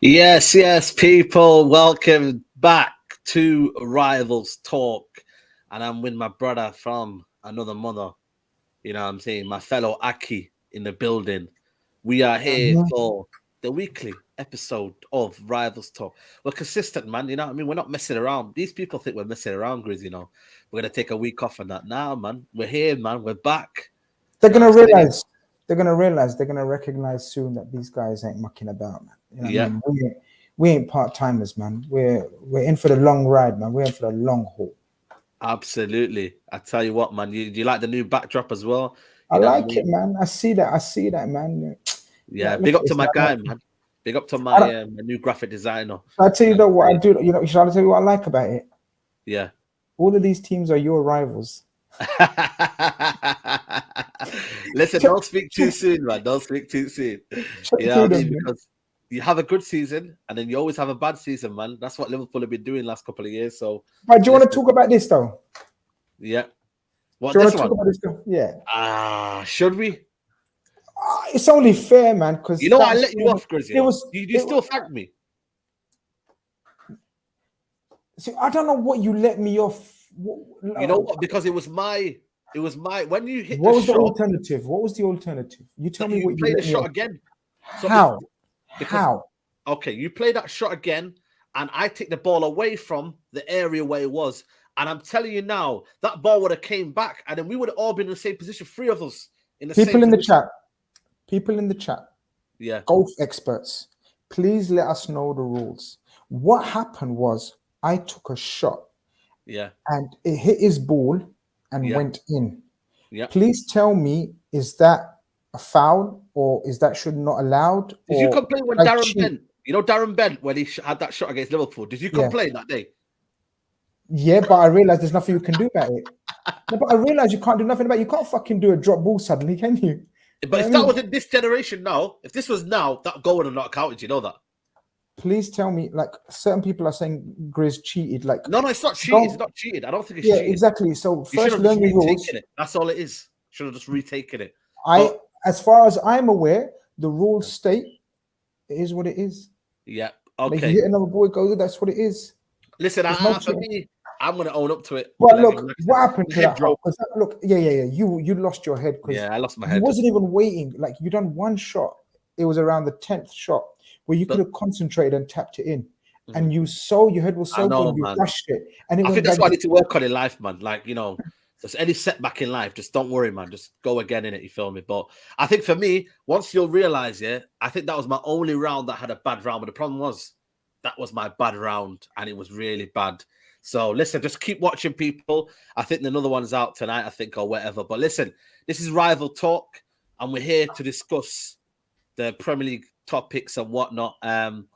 Yes, people. Welcome back to Rivals Talk. And I'm with my brother from another mother. You know what I'm saying? My fellow Aki in the building. We are here for the weekly episode of Rivals Talk. We're consistent, man. You know what I mean? We're not messing around. These people think we're messing around, Grizz, you know. We're going to take a week off on that. Now, man. We're here, man. We're back. They're gonna realize. They're gonna recognize soon that these guys ain't mucking about, man. You know what I mean? We ain't part timers, man. We're in for the long ride, man. We're in for the long haul. Absolutely. I tell you what, man. You like the new backdrop as well? I like it, man. I see that, man. Yeah, big up to my guy, man. Big up to my new graphic designer. I tell you though what I do. You know, shall I tell you what I like about it? Yeah. All of these teams are your rivals. Listen, don't speak too soon, man. Don't speak too soon. You know what I mean? Because you have a good season and then you always have a bad season, man. That's what Liverpool have been doing last couple of years. So, but do you want to talk about this though? Yeah. What, do you want to talk about this though? Yeah. Should we? It's only fair, man. Because you know, I let you off, Grizzy. You still thank me. See, I don't know what you let me off. You know what? Because it was my when you hit. What was the alternative? What was the alternative? You tell me what you played the shot again. So how? How? Okay, you play that shot again, and I take the ball away from the area where it was, and I'm telling you now, that ball would have came back, and then we would have all been in the same position. Three of us in the people same in the position. chat. People in the chat. Yeah. Golf experts. Please let us know the rules. What happened was I took a shot. Yeah. And it hit his ball and went in. Yeah. Please tell me, is that a foul or is that should not allowed? Did you complain when Darren Bent, Darren Bent, when he had that shot against Liverpool? Did you complain that day? Yeah, but I realized there's nothing you can do about it. No, but I realized you can't do nothing about it. You can't fucking do a drop ball suddenly, can you? But if that was in this generation now, if this was now, that goal would have not counted. You know that? Please tell me, like certain people are saying Grizz cheated. Like no, it's not cheated. It's not cheated. I don't think it's cheated. Yeah, exactly. So first learn the rules. That's all it is. Should have just retaken it. As far as I'm aware, the rules state it is what it is. Yeah. Okay. Like you hit another ball, it goes. That's what it is. Listen, for me, I'm gonna own up to it. Well, look, what happened to that? Look, yeah. You lost your head because I lost my head. You wasn't even waiting. Like you done one shot. It was around the 10th shot where you could have concentrated and tapped it in, and your head was so good, you rushed it. And I think that's what I need to work on in life, man. Like there's any setback in life, just don't worry, man. Just go again in it. You feel me? But I think for me, once you'll realize, I think that was my only round that had a bad round. But the problem was that was my bad round, and it was really bad. So listen, just keep watching, people. I think another one's out tonight, I think, or whatever. But listen, this is Rival Talk, and we're here to discuss the Premier League topics and whatnot. And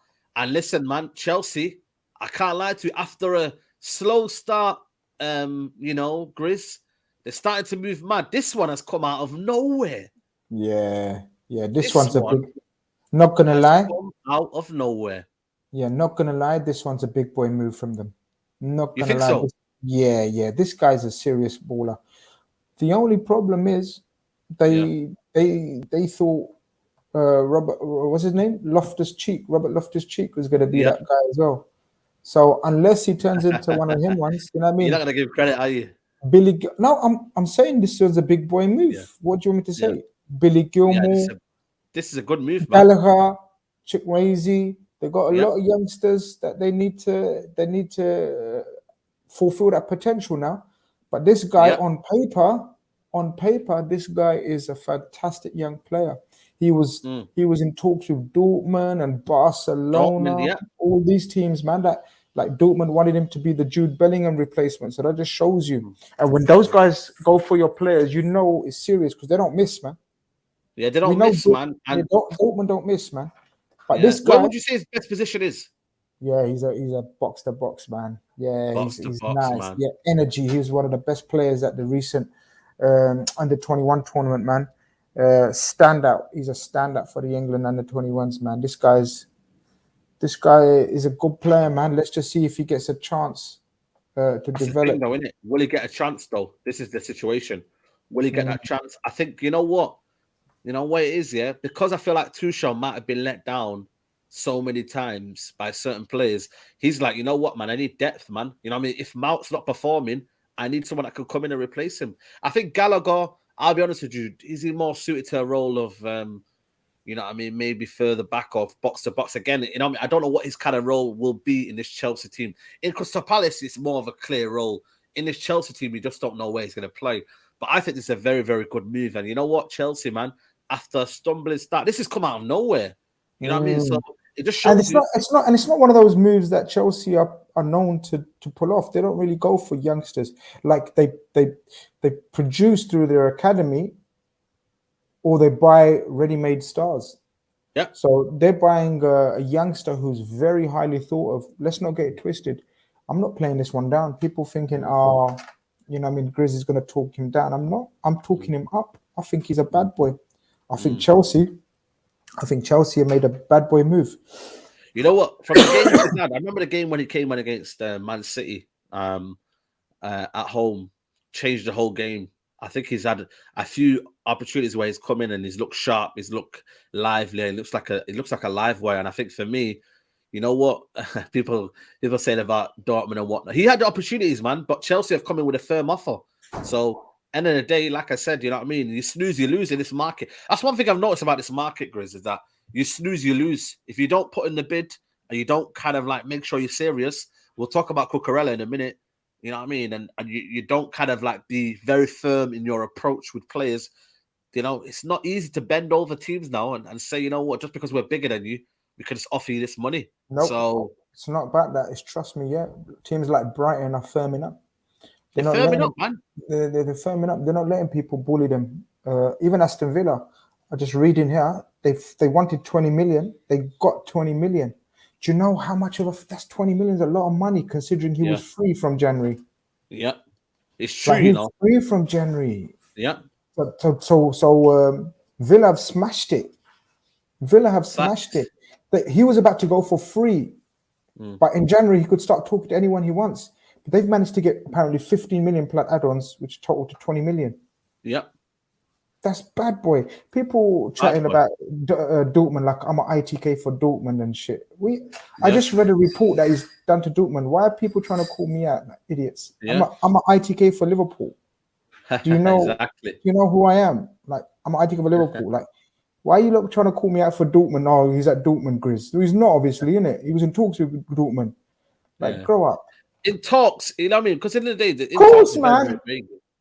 listen, man, Chelsea, I can't lie to you, after a slow start, Grizz, they're starting to move mad. This one has come out of nowhere. Yeah. This one's a big, not gonna lie, out of nowhere. Yeah, not gonna lie, this one's a big boy move from them. Not gonna lie. So? Yeah. This guy's a serious baller. The only problem is they thought Robert, what's his name? Robert Loftus-Cheek was going to be that guy as well. So unless he turns into one of him ones, you know what I mean? You're not going to give credit, are you? I'm saying this was a big boy move. Yeah. What do you want me to say? Billy Gilmore. This is a good move, man. Gallagher, Chukwueze. They got a lot of youngsters that they need to fulfill that potential now. But this guy on paper, this guy is a fantastic young player. He was in talks with Dortmund and Barcelona, all these teams, man. That like Dortmund wanted him to be the Jude Bellingham replacement. So that just shows you. And when those guys go for your players, you know it's serious because they don't miss, man. Yeah, they don't miss, man. And Dortmund don't miss, man. But this guy, what would you say his best position is? Yeah, he's a box to box man. Yeah, he's nice. Man. Yeah, energy. He's one of the best players at the recent under 21 tournament, man. Standout. He's a standout for the England under 21s, man. This guy is a good player, man. Let's just see if he gets a chance to develop. Thing, though, isn't it? Will he get a chance though? This is the situation. Will he get that chance? I think you know what it is, because I feel like Tuchel might have been let down so many times by certain players. He's like, you know what, man, I need depth, man. You know what I mean? If Mount's not performing, I need someone that could come in and replace him. I think Gallagher, I'll be honest with you, is he more suited to a role of, you know what I mean, maybe further back off, box to box again. You know what I mean? I don't know what his kind of role will be in this Chelsea team. In Crystal Palace, it's more of a clear role. In this Chelsea team, we just don't know where he's going to play. But I think this is a very, very good move. And you know what, Chelsea, man, after a stumbling start, this has come out of nowhere. You know what I mean? So it just shows it's not one of those moves that Chelsea are known to pull off. They don't really go for youngsters. Like they produce through their academy, or they buy ready-made stars. Yeah. So they're buying a youngster who's very highly thought of. Let's not get it twisted. I'm not playing this one down. People thinking, oh, you know, I mean, Grizz is going to talk him down. I'm not. I'm talking him up. I think he's a bad boy. I think Chelsea have made a bad boy move. You know what? From the game, I remember the game when he came on against Man City at home, changed the whole game. I think he's had a few opportunities where he's come in and he's looked sharp, he's looked lively, it looks like a live wire. And I think for me, you know what, people saying about Dortmund and whatnot. He had the opportunities, man, but Chelsea have come in with a firm offer. So end of the day, like I said, you know what I mean? You snooze, you lose in this market. That's one thing I've noticed about this market, Grizz, is that you snooze, you lose. If you don't put in the bid and you don't kind of like make sure you're serious, we'll talk about Cucurella in a minute. You know what I mean? And you don't kind of like be very firm in your approach with players. You know, it's not easy to bend over teams now and say, you know what, just because we're bigger than you, we can just offer you this money. Nope. So it's not about that. It's trust me, yeah. Teams like Brighton are firming up. They're firming up, man. They're firming up. They're not letting people bully them. Even Aston Villa, I just reading here, they wanted 20 million. They got 20 million. Do you know how much that's 20 million is a lot of money considering he was free from January? Yeah, it's true. Like, you know, free from January. Yeah. So Villa have smashed it. He was about to go for free, but in January he could start talking to anyone he wants. But they've managed to get apparently 15 million plus add-ons, which total to 20 million. Yeah. That's bad boy. People chatting about Dortmund like I'm an ITK for Dortmund and shit. I just read a report that he's done to Dortmund. Why are people trying to call me out like idiots? Yeah. I'm an ITK for Liverpool. Do you know? Exactly. Do you know who I am? Like I'm an ITK for Liverpool. Like why are you trying to call me out for Dortmund? Oh, he's at Dortmund, Grizz. He's not, obviously, innit? He was in talks with Dortmund. Like grow up. In talks, you know what I mean? Because in the day, of course, man.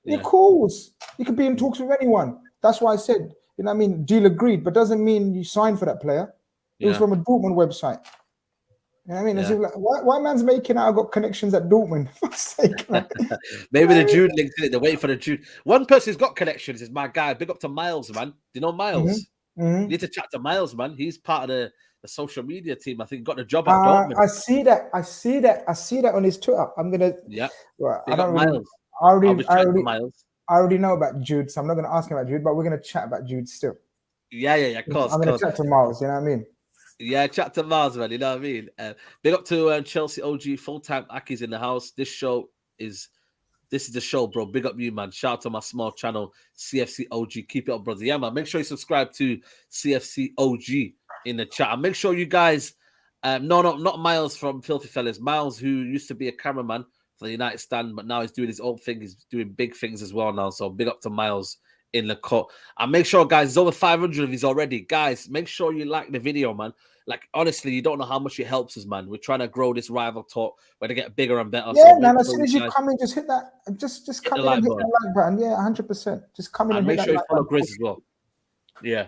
Of course, you could be in talks with anyone. That's why I said, you know what I mean, deal agreed, but doesn't mean you sign for that player. It was from a Dortmund website. You know what I mean? As if, like, why man's making out I got connections at Dortmund? For sake, like, maybe the Jude links in it. They're waiting for the Jude. One person who's got connections is my guy. Big up to Miles, man. Do you know Miles? You need to chat to Miles, man. He's part of the social media team. I think he got the job at Dortmund. I see that on his Twitter. I'm gonna. Yeah. Well, I don't really. Miles. I already know about Jude, so I'm not going to ask him about Jude, but we're going to chat about Jude still. Yeah, of course. I'm going to chat to Miles, you know what I mean? Yeah, chat to Miles, man, you know what I mean? Big up to Chelsea OG, full-time Aki's in the house. This is the show, bro. Big up you, man. Shout out to my small channel, CFC OG. Keep it up, brother. Yeah, man. Make sure you subscribe to CFC OG in the chat. And make sure you guys, not Miles from Filthy Fellas. Miles, who used to be a cameraman for the United stand, but now he's doing his own thing. He's doing big things as well now. So big up to Miles in the cut. And make sure, guys, there's over 500 of these already. Guys, make sure you like the video, man. Like, honestly, you don't know how much it helps us, man. We're trying to grow this rival talk. We're to get bigger and better. Yeah, so man, as soon as you come in, just hit that. Just come in and hit that like button. Yeah, 100%. Just come in and make hit sure that you follow Grizz as well. Yeah,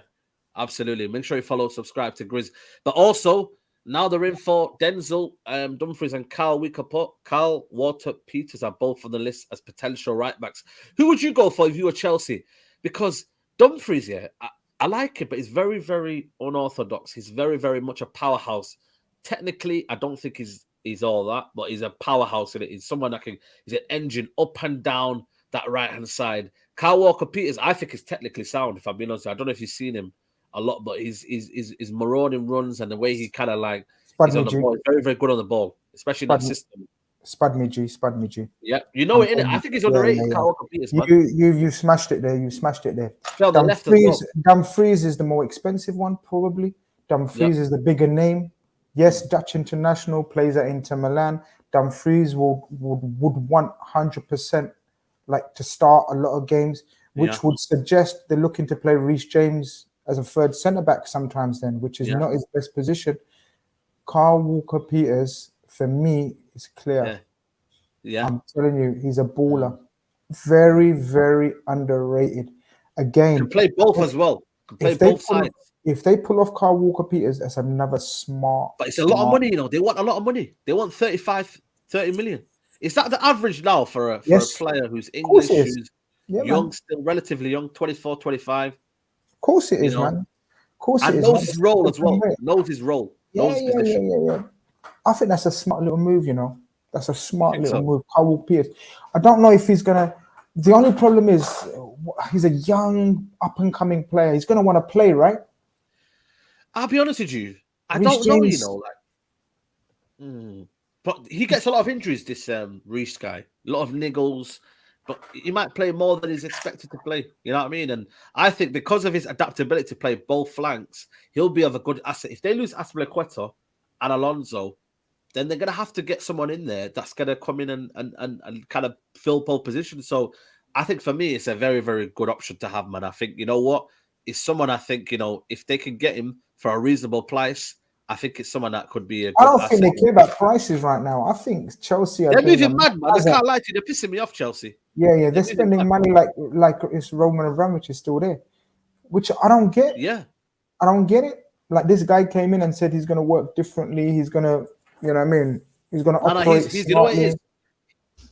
absolutely. Make sure you subscribe to Grizz. But also, now they're in for Denzel Dumfries and Carl Wickerpot. Carl Walter-Peters are both on the list as potential right-backs. Who would you go for if you were Chelsea? Because Dumfries, I like it, but he's very, very unorthodox. He's very, very much a powerhouse. Technically, I don't think he's all that, but he's a powerhouse in it. He's someone that he's an engine up and down that right-hand side. Carl Walker-Peters, I think, is technically sound, if I'm being honest. I don't know if you've seen him a lot, but his marauding runs and the way he kind of like he's on the ball, very, very good on the ball, especially in that system. Spud me, G. Yeah, you know it, innit? I think he's underrated. Yeah. Carl Walker-Peters, man. You smashed it there. Dumfries is the more expensive one, probably. Dumfries is the bigger name. Yes, Dutch international, plays at Inter Milan. Dumfries would want 100% like to start a lot of games, which would suggest they're looking to play Reece James as a third centre back sometimes then, which is not his best position. Carl Walker-Peters, for me, is clear. Yeah. I'm telling you, he's a baller. Very, very underrated. Again, can play both as well. Can play both sides. If they pull off Carl Walker-Peters, that's another smart. But it's a lot of money, you know. They want a lot of money. They want 30 million. Is that the average now for a player who's English, who's young, still relatively young, 24, 25? Of course it is, man. Of course it is. Knows his role as well. Knows his role. Knows his position. Yeah. I think that's a smart little move, you know. That's a smart little move. Carl Walker-Peters. I don't know if he's gonna. The only problem is he's a young, up-and-coming player. He's gonna want to play, right? I'll be honest with you. I don't know, you know, like. But he gets a lot of injuries. This Reece guy, a lot of niggles. But he might play more than he's expected to play. You know what I mean? And I think because of his adaptability to play both flanks, he'll be of a good asset. If they lose Aspilicueta and Alonso, then they're going to have to get someone in there that's going to come in and kind of fill pole position. So I think for me, it's a very, very good option to have, man. I think, you know what? It's someone I think, you know, if they can get him for a reasonable price, I think it's someone that could be a good I don't think they care about prices right now. I think Chelsea are... They're moving mad, man. I can't lie to you. They're pissing me off, Chelsea. Yeah. They're spending money like it's Roman Abramovich is still there, which I don't get. Yeah. I don't get it. Like this guy came in and said he's going to work differently. He's going to, you know what I mean? He's going to operate you know what it is?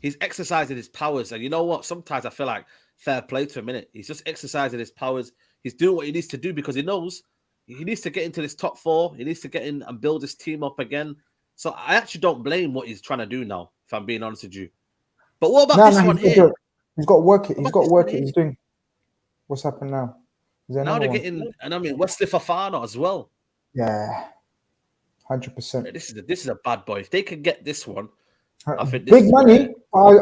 He's exercising his powers. And you know what? Sometimes I feel like fair play to him, innit? He's just exercising his powers. He's doing what he needs to do because he knows he needs to get into this top four. He needs to get in and build his team up again. So I actually don't blame what he's trying to do now, if I'm being honest with you. But what about this one here? He's got to work it. He's got to work it. He's doing... What's happened now? Now they're getting... And I mean, Wesley Fofana as well. Yeah. 100%. This is a bad boy. If they can get this one, I think big money.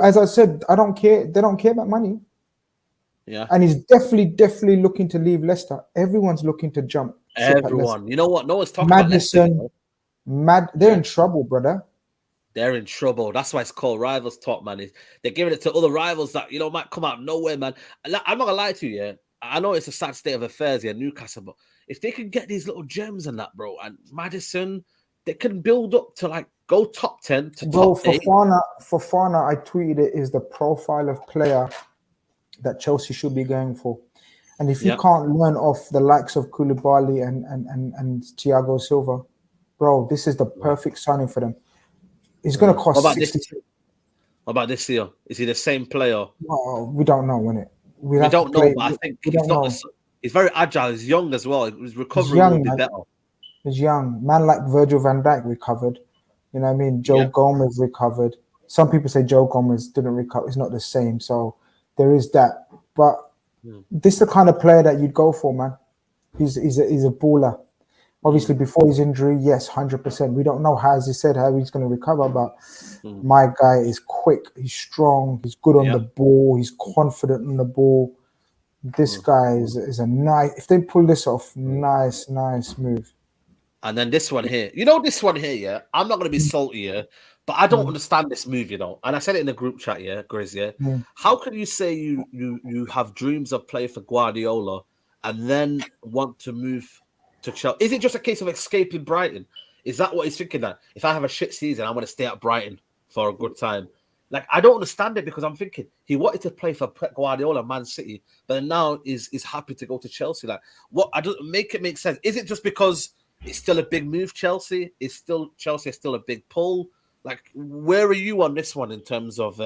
As I said, I don't care. They don't care about money. Yeah. And he's definitely looking to leave Leicester. Everyone's looking to jump. Everyone. You know what? No one's talking Madison, about Leicester. They're in trouble, brother. They're in trouble. That's why it's called rivals talk, man. They're giving it to other rivals that, you know, might come out of nowhere, man. I'm not going to lie to you, yeah. I know it's a sad state of affairs here, Newcastle, but if they can get these little gems and that, bro, and Madison, they can build up to, like, go top 10 to top 8. Fofana, I tweeted it, is the profile of player that Chelsea should be going for. And if you can't learn off the likes of Koulibaly and Thiago Silva, bro, this is the perfect signing for them. It's going to cost 60. What about this year? Is he the same player? Well, we don't know, innit? We don't know, but I think he's very agile. He's young as well. His recovery will be better. He's young. Man like Virgil van Dijk recovered. You know what I mean? Joe Gomez recovered. Some people say Joe Gomez didn't recover. It's not the same. So there is that. But this is the kind of player that you'd go for, man. He's a baller. Obviously, before his injury, yes, 100%. We don't know, as he said, how he's going to recover, but my guy is quick. He's strong. He's good on the ball. He's confident on the ball. This guy is a nice... If they pull this off, nice move. And then this one here. You know this one here, yeah? I'm not going to be salty here, but I don't understand this move, you know? And I said it in the group chat, yeah, Grizz, yeah? How can you say you have dreams of playing for Guardiola and then want to move to Chelsea? Is it just a case of escaping Brighton? Is that what he's thinking, that if I have a shit season, I want to stay at Brighton for a good time? Like, I don't understand it, because I'm thinking he wanted to play for Pep Guardiola, Man City, but now is happy to go to Chelsea. Like, what? I don't make it make sense. Is it just because it's still a big move, Chelsea? Chelsea is still a big pull? Like, where are you on this one in terms of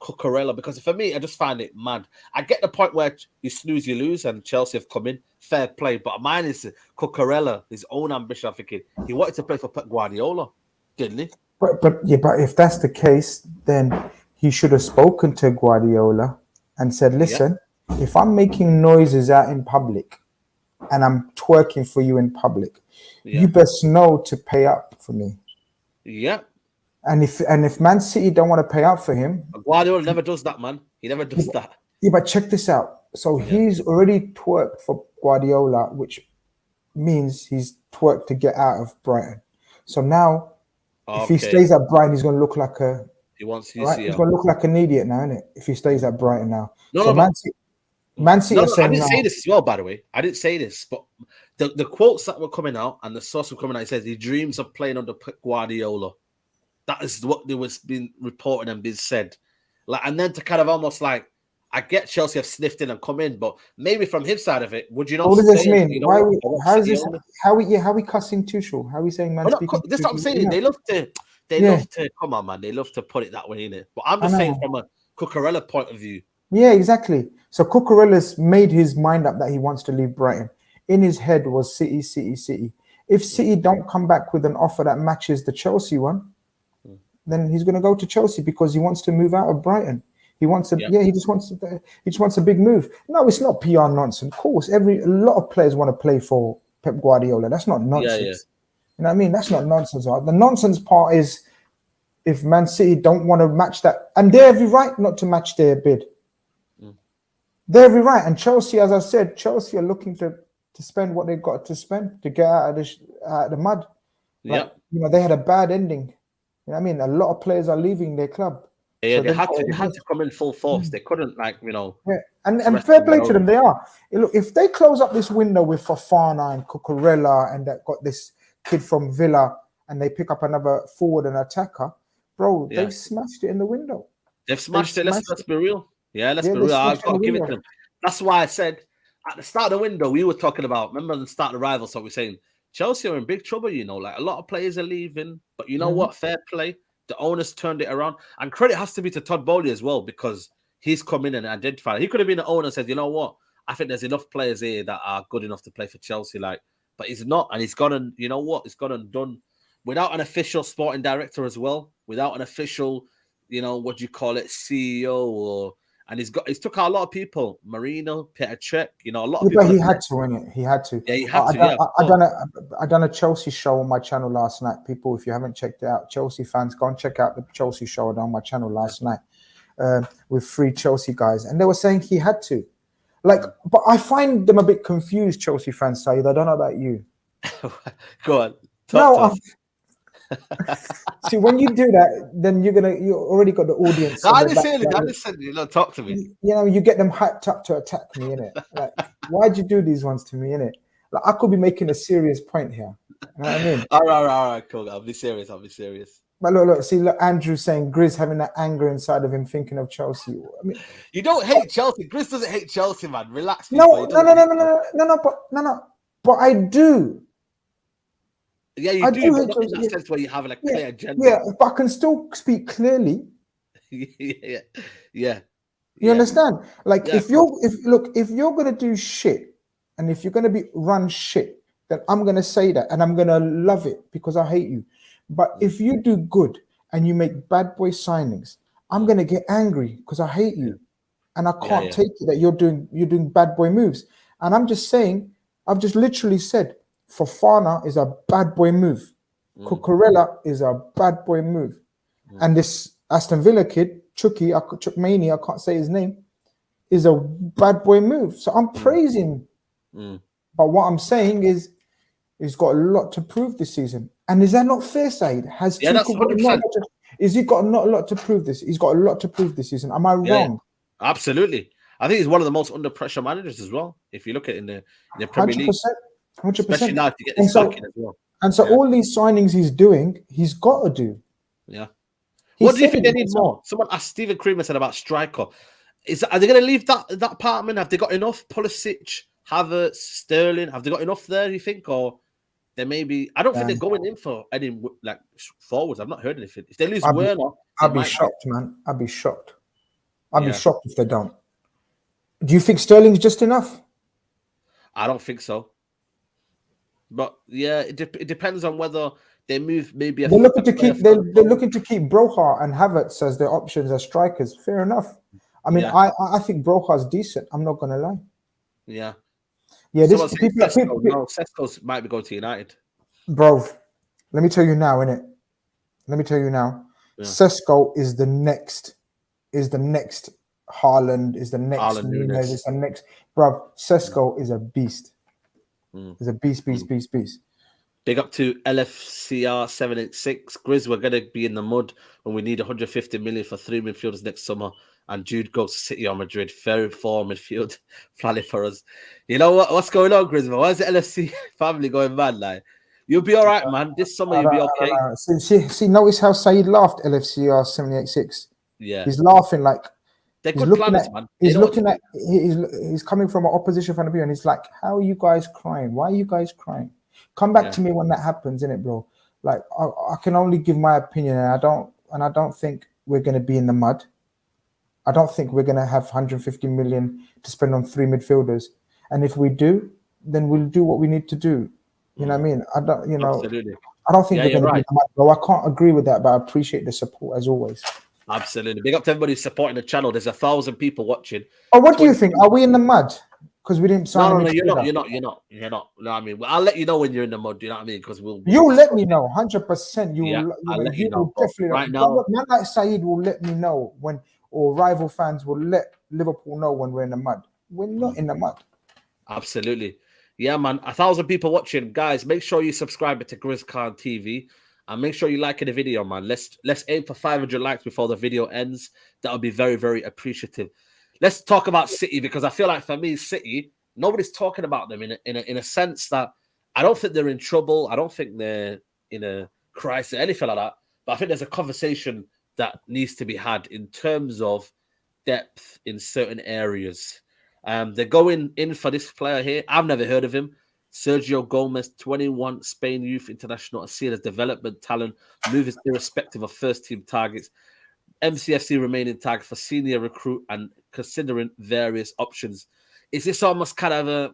Cucurella? Because for me, I just find it mad. I get the point where you snooze, you lose, and Chelsea have come in. Fair play. But mine is Cucurella, his own ambition. I'm thinking he wanted to play for Pep Guardiola, didn't he? But if that's the case, then he should have spoken to Guardiola and said, listen, if I'm making noises out in public and I'm twerking for you in public, you best know to pay up for me. Yeah. And if Man City don't want to pay up for him... Guardiola never does that, man. He never does that. Yeah, but check this out. So he's already twerked for Guardiola, which means he's twerked to get out of Brighton. So now, if he Okay. stays at Brighton, he's going to look like a. He wants Right? He's UCL. going to look like an idiot now, isn't it? If he stays at Brighton now. No, so no, Man City are I saying didn't no. say this as well, by the way. I didn't say this, but the quotes that were coming out and the source were coming out, it says he dreams of playing under Pep Guardiola. That is what there was being reported and being said. Like, and then to kind of almost like, I get Chelsea have sniffed in and come in, but maybe from his side of it, would you not? What does this mean? You know, how is this? How we cussing Tuchel? How are we saying Man? This is what I'm saying. They love to. Come on, man. They love to put it that way, innit? But I'm just saying from a Cucurella point of view. Yeah, exactly. So Cucurella's made his mind up that he wants to leave Brighton. In his head was City, City, City. If City don't come back with an offer that matches the Chelsea one, then he's going to go to Chelsea because he wants to move out of Brighton. He wants to, he just wants a big move. No, it's not PR nonsense. Of course, a lot of players want to play for Pep Guardiola. That's not nonsense. Yeah. You know what I mean? That's not nonsense. The nonsense part is if Man City don't want to match that, and they have every right not to match their bid. They have every right. And Chelsea, as I said, Chelsea are looking to spend what they've got to spend to get out of the mud. Like, you know, they had a bad ending. You know what I mean? A lot of players are leaving their club. Yeah, so they had to come in full force. They couldn't, like, you know. Yeah. And fair play to them, they are. Look, if they close up this window with Fofana and Cucurella and that got this kid from Villa and they pick up another forward and attacker, bro, they've smashed it in the window. They've smashed it. Let's be real. Yeah, let's be real. I've got to give it to them. That's why I said at the start of the window, we were talking about, remember the start of the rivals, so we're saying Chelsea are in big trouble, you know, like a lot of players are leaving, but you know what? Fair play. The owners turned it around. And credit has to be to Todd Boehly as well, because he's come in and identified. He could have been the owner and said, you know what? I think there's enough players here that are good enough to play for Chelsea. Like, but he's not. And he's gone and, you know what? He's gone and done without an official sporting director as well, without an official, you know, what do you call it, CEO or. And he's took out a lot of people, Marino, Petr Cech, you know, a lot of people. But he had to win it. He had to. Yeah, he had to. I done a Chelsea show on my channel last night. People, if you haven't checked it out, Chelsea fans, go and check out the Chelsea show on my channel last night with 3 Chelsea guys, and they were saying he had to. Like, but I find them a bit confused, Chelsea fans. Saeed, I don't know about you. Go on. See, when you do that, then you already got the audience. I just said, you know, talk to me. You know, you get them hyped up to attack me, innit? Like, why'd you do these ones to me, innit? Like, I could be making a serious point here. You know what I mean? All right, cool. I'll be serious. But look, Andrew saying Grizz having that anger inside of him, thinking of Chelsea. I mean, you don't hate Chelsea. Grizz doesn't hate Chelsea, man. Relax. No. But I do. Yeah, you do, but not in that sense where you have a clear agenda. Yeah, but I can still speak clearly. Yeah. You understand? Like, if you're gonna do shit, and if you're gonna run shit, then I'm gonna say that, and I'm gonna love it because I hate you. But if you do good and you make bad boy signings, I'm gonna get angry because I hate you, and I can't take it that you're doing bad boy moves. And I'm just saying, I've just literally said, Fofana is a bad boy move. Cucurella is a bad boy move. And this Aston Villa kid, Chukmani, I can't say his name, is a bad boy move. So I'm praising. But what I'm saying is he's got a lot to prove this season. And is that not fair, Saeed? Has he got not a lot to prove this? He's got a lot to prove this season. Am I wrong? Absolutely. I think he's one of the most under pressure managers as well. If you look at it in the Premier League. 100%. Especially now to get this back in as well. And so all these signings he's doing, he's got to do. Yeah. What do you think they need more? Someone asked Stephen Creamer said about striker. Are they going to leave that apartment? Have they got enough? Pulisic, Havertz, Sterling. Have they got enough there? You think, or they maybe? I don't think they're going in for any like forwards. I've not heard anything. If they lose Werner, I'd be shocked, man. I'd be shocked. I'd be shocked if they don't. Do you think Sterling's just enough? I don't think so. But yeah, it depends on whether they move. Maybe they're looking to keep Broha and Havertz as their options as strikers. Fair enough. I mean, I think Broha's decent. I'm not gonna lie. Yeah. Sesko might be going to United. Bro, let me tell you now, innit? Let me tell you now. Yeah. Sesko is the next Haaland, is the next Nunes, is the next. Bro, Sesko is a beast. He's a beast. Big up to LFCR 786. Grizz, we're gonna be in the mud when we need 150 million for 3 midfielders next summer. And Jude goes to City or Madrid. Very four midfield planning for us. You know what's going on, Grizz? Why is the LFC family going mad? Like, you'll be all right, man. This summer you'll be okay. See, notice how Saeed laughed. LFCR 786. Yeah, he's laughing like they're good planners, man. He's looking at. He's coming from an opposition point of view, and he's like, "How are you guys crying? Why are you guys crying? Come back to me when that happens, innit, bro? Like, I can only give my opinion, and I don't think we're going to be in the mud. I don't think we're going to have 150 million to spend on 3 midfielders. And if we do, then we'll do what we need to do. You know what I mean? I don't, Absolutely. I don't think we're going to be in the mud, bro. I can't agree with that, but I appreciate the support as always. Absolutely. Big up to everybody supporting the channel. There's 1,000 people watching. Oh, what do you think? Are we in the mud? Because we didn't sign. No, you're not. You know what I mean? I'll let you know when you're in the mud. You know what I mean? Because you'll let me know, 100%. I'll let you know. Definitely. Right now, man like Saeed will let me know when, or rival fans will let Liverpool know when we're in the mud. We're not in the mud. Absolutely. Yeah, man. 1,000 people watching. Guys, make sure you subscribe to Grizz Khan TV. And make sure you like the video, man. Let's aim for 500 likes before the video ends. That'll be very, very appreciative. Let's talk about City, because I feel like for me, City, nobody's talking about them in a sense that I don't think they're in trouble. I don't think they're in a crisis, anything like that. But I think there's a conversation that needs to be had in terms of depth in certain areas. They're going in for this player here. I've never heard of him. Sergio Gomez, 21, Spain youth international, seen as development talent, moves irrespective of first-team targets. MCFC remaining target for senior recruit and considering various options. Is this almost kind of a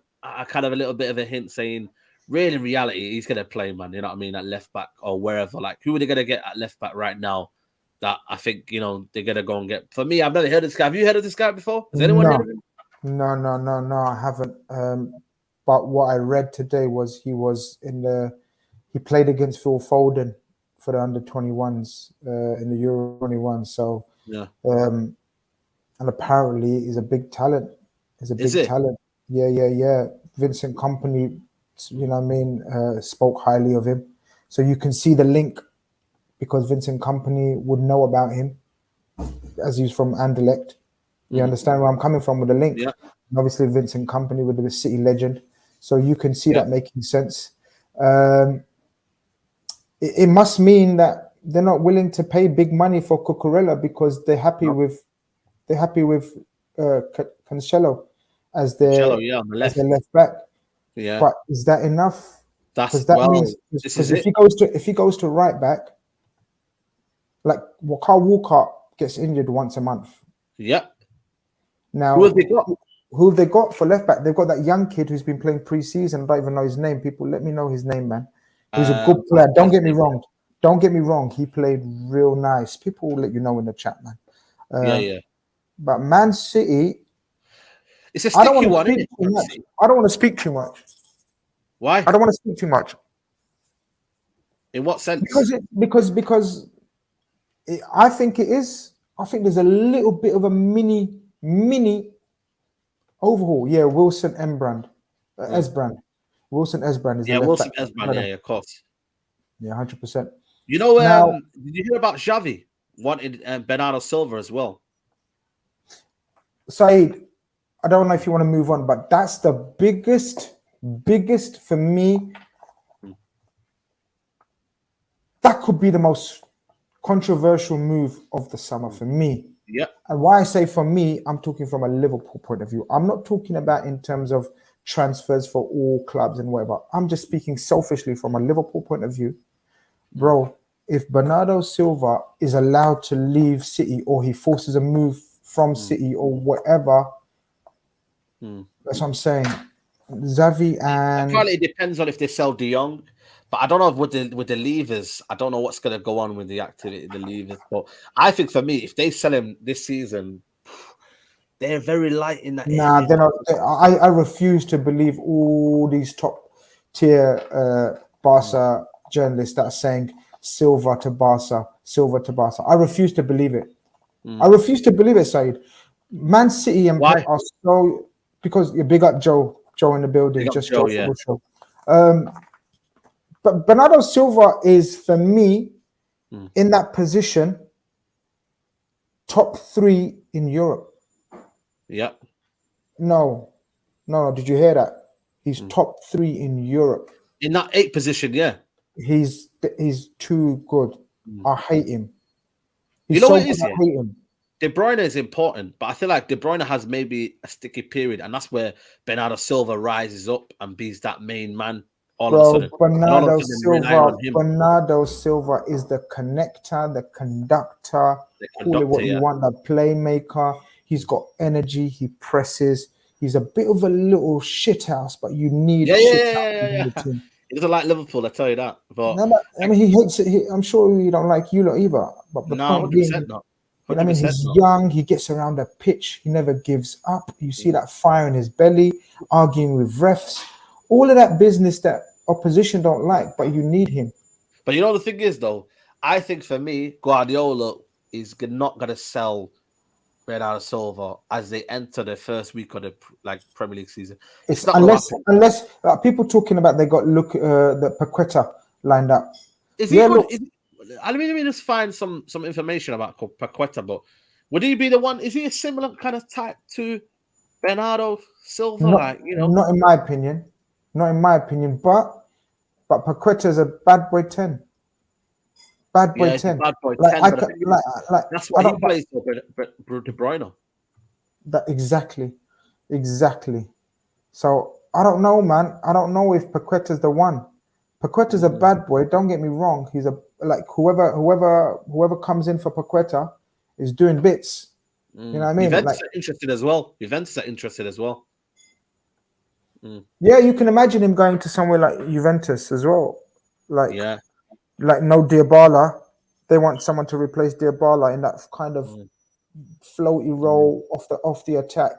little bit of a hint saying, really, in reality, he's going to play, man, you know what I mean, at left back or wherever? Like, who are they going to get at left back right now that I think, they're going to go and get? For me, I've never heard of this guy. Have you heard of this guy before? Has anyone heard of him? No, I haven't. But what I read today was he played against Phil Foden for the under-21s in the Euro 21. So, yeah. And apparently he's a big talent. He's a big talent. Yeah. Vincent Kompany, spoke highly of him. So you can see the link, because Vincent Kompany would know about him as he's from Anderlecht. You understand where I'm coming from with the link? Yeah. And obviously Vincent Kompany with the City legend. So you can see that making sense. It must mean that they're not willing to pay big money for Cucurella because they're happy with Cancelo as their left back. Yeah. But is that enough? Means if he goes to right back, like Kyle Walker gets injured once a month. Yeah. Now who have they got for left back? They've got that young kid who's been playing pre-season. I don't even know his name. People, let me know his name, man. He's a good player. Don't get me wrong. He played real nice. People will let you know in the chat, man. Yeah. But Man City, it's a sticky one. I don't want to speak too much. Why? I don't want to speak too much. In what sense? Because I think it is. I think there's a little bit of a mini overhaul. Yeah, Wilson Esbrand. Wilson Esbrand is Wilson Esbrand. Yeah, of course. Yeah, 100%. You know, did you hear about Xavi wanted Bernardo Silva as well? Saeed, I don't know if you want to move on, but that's the biggest for me. That could be the most controversial move of the summer for me. Yeah. And why I say for me, I'm talking from a Liverpool point of view. I'm not talking about in terms of transfers for all clubs and whatever. I'm just speaking selfishly from a Liverpool point of view. Bro, if Bernardo Silva is allowed to leave City, or he forces a move from City or whatever, that's what I'm saying. Xavi and... Apparently it depends on if they sell De Jong. But I don't know if with the levers, I don't know what's going to go on with the activity, the levers. But I think for me, if they sell him this season, they're very light in that area. They're not. I refuse to believe all these top tier Barca journalists that are saying Silva to Barca. I refuse to believe it. I refuse to believe it, Saeed. Man City and Pep are so, because you big up Joe in the building. Just Joe. But Bernardo Silva is, for me, in that position, top 3 in Europe. Yeah. No. Did you hear that? He's top 3 in Europe. In that 8th position, yeah. He's too good. I hate him. He's you know so what it good, is? I hate him. De Bruyne is important, but I feel like De Bruyne has maybe a sticky period, and that's where Bernardo Silva rises up and be that main man all of a sudden. Bernardo Silva is the connector, the conductor, call it what you want, the playmaker. He's got energy, he presses. He's a bit of a little shithouse, but you need yeah. He doesn't like Liverpool, I tell you that. But I mean, he hates it. I'm sure he don't like you lot either. But the point being, not. You know what I mean? He's young. He gets around the pitch. He never gives up. You see that fire in his belly, arguing with refs. All of that business that opposition don't like, but you need him. But you know the thing is, though, I think for me, Guardiola is not going to sell Bernardo Silva as they enter the first week of the Premier League season. It's not unless people talking about they got the Paqueta lined up. Is he good? Let me just find some information about Paqueta, but would he be the one? Is he a similar kind of type to Bernardo Silva? Not in my opinion. Not in my opinion, but Paqueta is a bad boy 10. Bad boy 10. Bad boy 10. That's what he plays for De Bruyne. Exactly. So I don't know, man. I don't know if Paqueta's the one. Paqueta's a bad boy. Don't get me wrong. He's whoever comes in for Paqueta is doing bits. You know what I mean? Juventus are interested as well. Yeah, you can imagine him going to somewhere like Juventus as well. Like no Dybala. They want someone to replace Dybala in that kind of floaty role off the attack.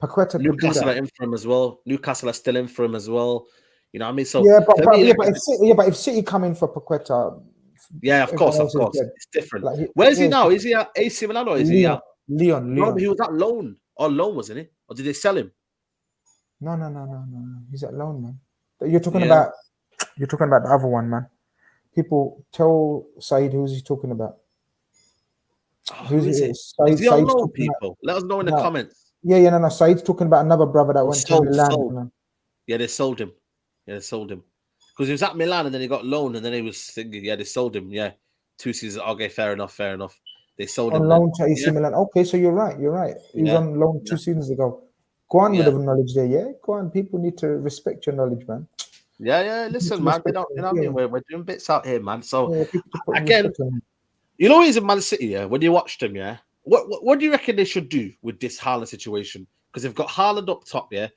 Paqueta Newcastle are in for him as well. Newcastle are still in for him as well. You know what I mean? So if City come in for Paqueta, of course, it's different. Where is he now? Is he at AC Milan or is he at Leon? No, he was at loan. Or loan, wasn't he? Or did they sell him? No. He's at loan, man. You're talking about the other one, man. People tell Said who's he talking about. Who is it? Is he on loan, people? Let us know in the comments. No. Said's talking about another brother that went to Milan. Yeah, they sold him. Because he was at Milan and then he got loaned and then he was thinking, they sold him. Yeah, 2 seasons. Okay, fair enough. They sold him. On loan to AC Milan. Okay, so you're right. He was on loan 2 seasons ago. Go on with the knowledge there, yeah? Go on. People need to respect your knowledge, man. Yeah. Listen, man. You know what I mean? We're doing bits out here, man. So, again, you know he's in Man City, yeah? When you watched him, yeah? What do you reckon they should do with this Haaland situation? Because they've got Haaland up top, yeah?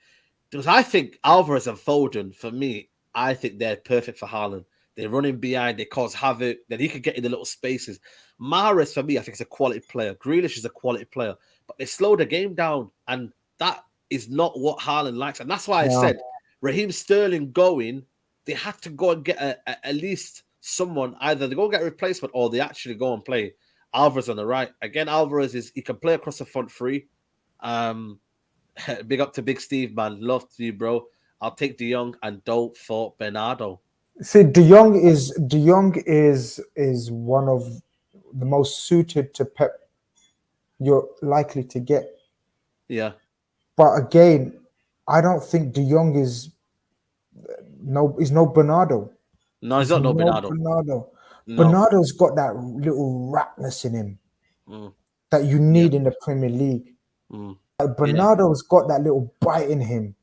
Because I think Alvarez and Foden, for me, I think they're perfect for Haaland. They run in behind, they cause havoc, then he can get in the little spaces. Mahrez, for me, I think is a quality player. Grealish is a quality player. But they slow the game down, and that is not what Haaland likes. And that's why I said, Raheem Sterling going, they had to go and get at least someone, either they go and get a replacement or they actually go and play Alvarez on the right. Again, Alvarez he can play across the front three. Big up to Big Steve, man. Love to you, bro. I'll take De Jong and don't for Bernardo. See, De Jong is one of the most suited to Pep you're likely to get. Yeah. But again, I don't think De Jong is no Bernardo. No, he's not no Bernardo. No. Bernardo's got that little ratness in him that you need in the Premier League. Bernardo's got that little bite in him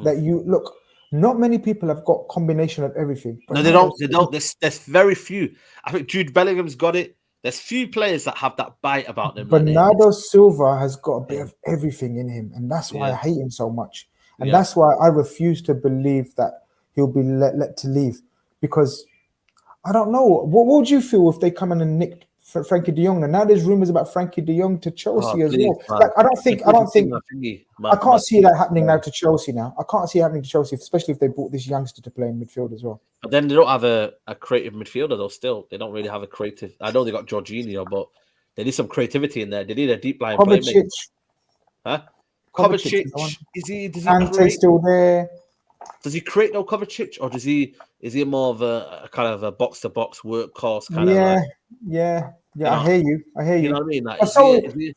that you look. Not many people have got combination of everything. No, they don't. There's very few. I think Jude Bellingham's got it. There's few players that have that bite about them. Bernardo Silva has got a bit of everything in him, and that's why I hate him so much. And that's why I refuse to believe that he'll be let to leave. Because I don't know. What would you feel if they come in and nicked Frankie de Jong? And now there's rumors about Frankie de Jong to Chelsea as well. Like, I can't see that happening now to Chelsea now. I can't see it happening to Chelsea, especially if they brought this youngster to play in midfield as well. But then they don't have a creative midfielder though. Still, they don't really have a creative. I know they got Jorginho, but they need some creativity in there. They need a deep line playmaker. Huh? Kovacic, is he Kante's still there. Does he create no Kovacic, or is he more of a kind of a box to box workhorse kind of like? Yeah. You know, I hear you. you know what I mean? Like,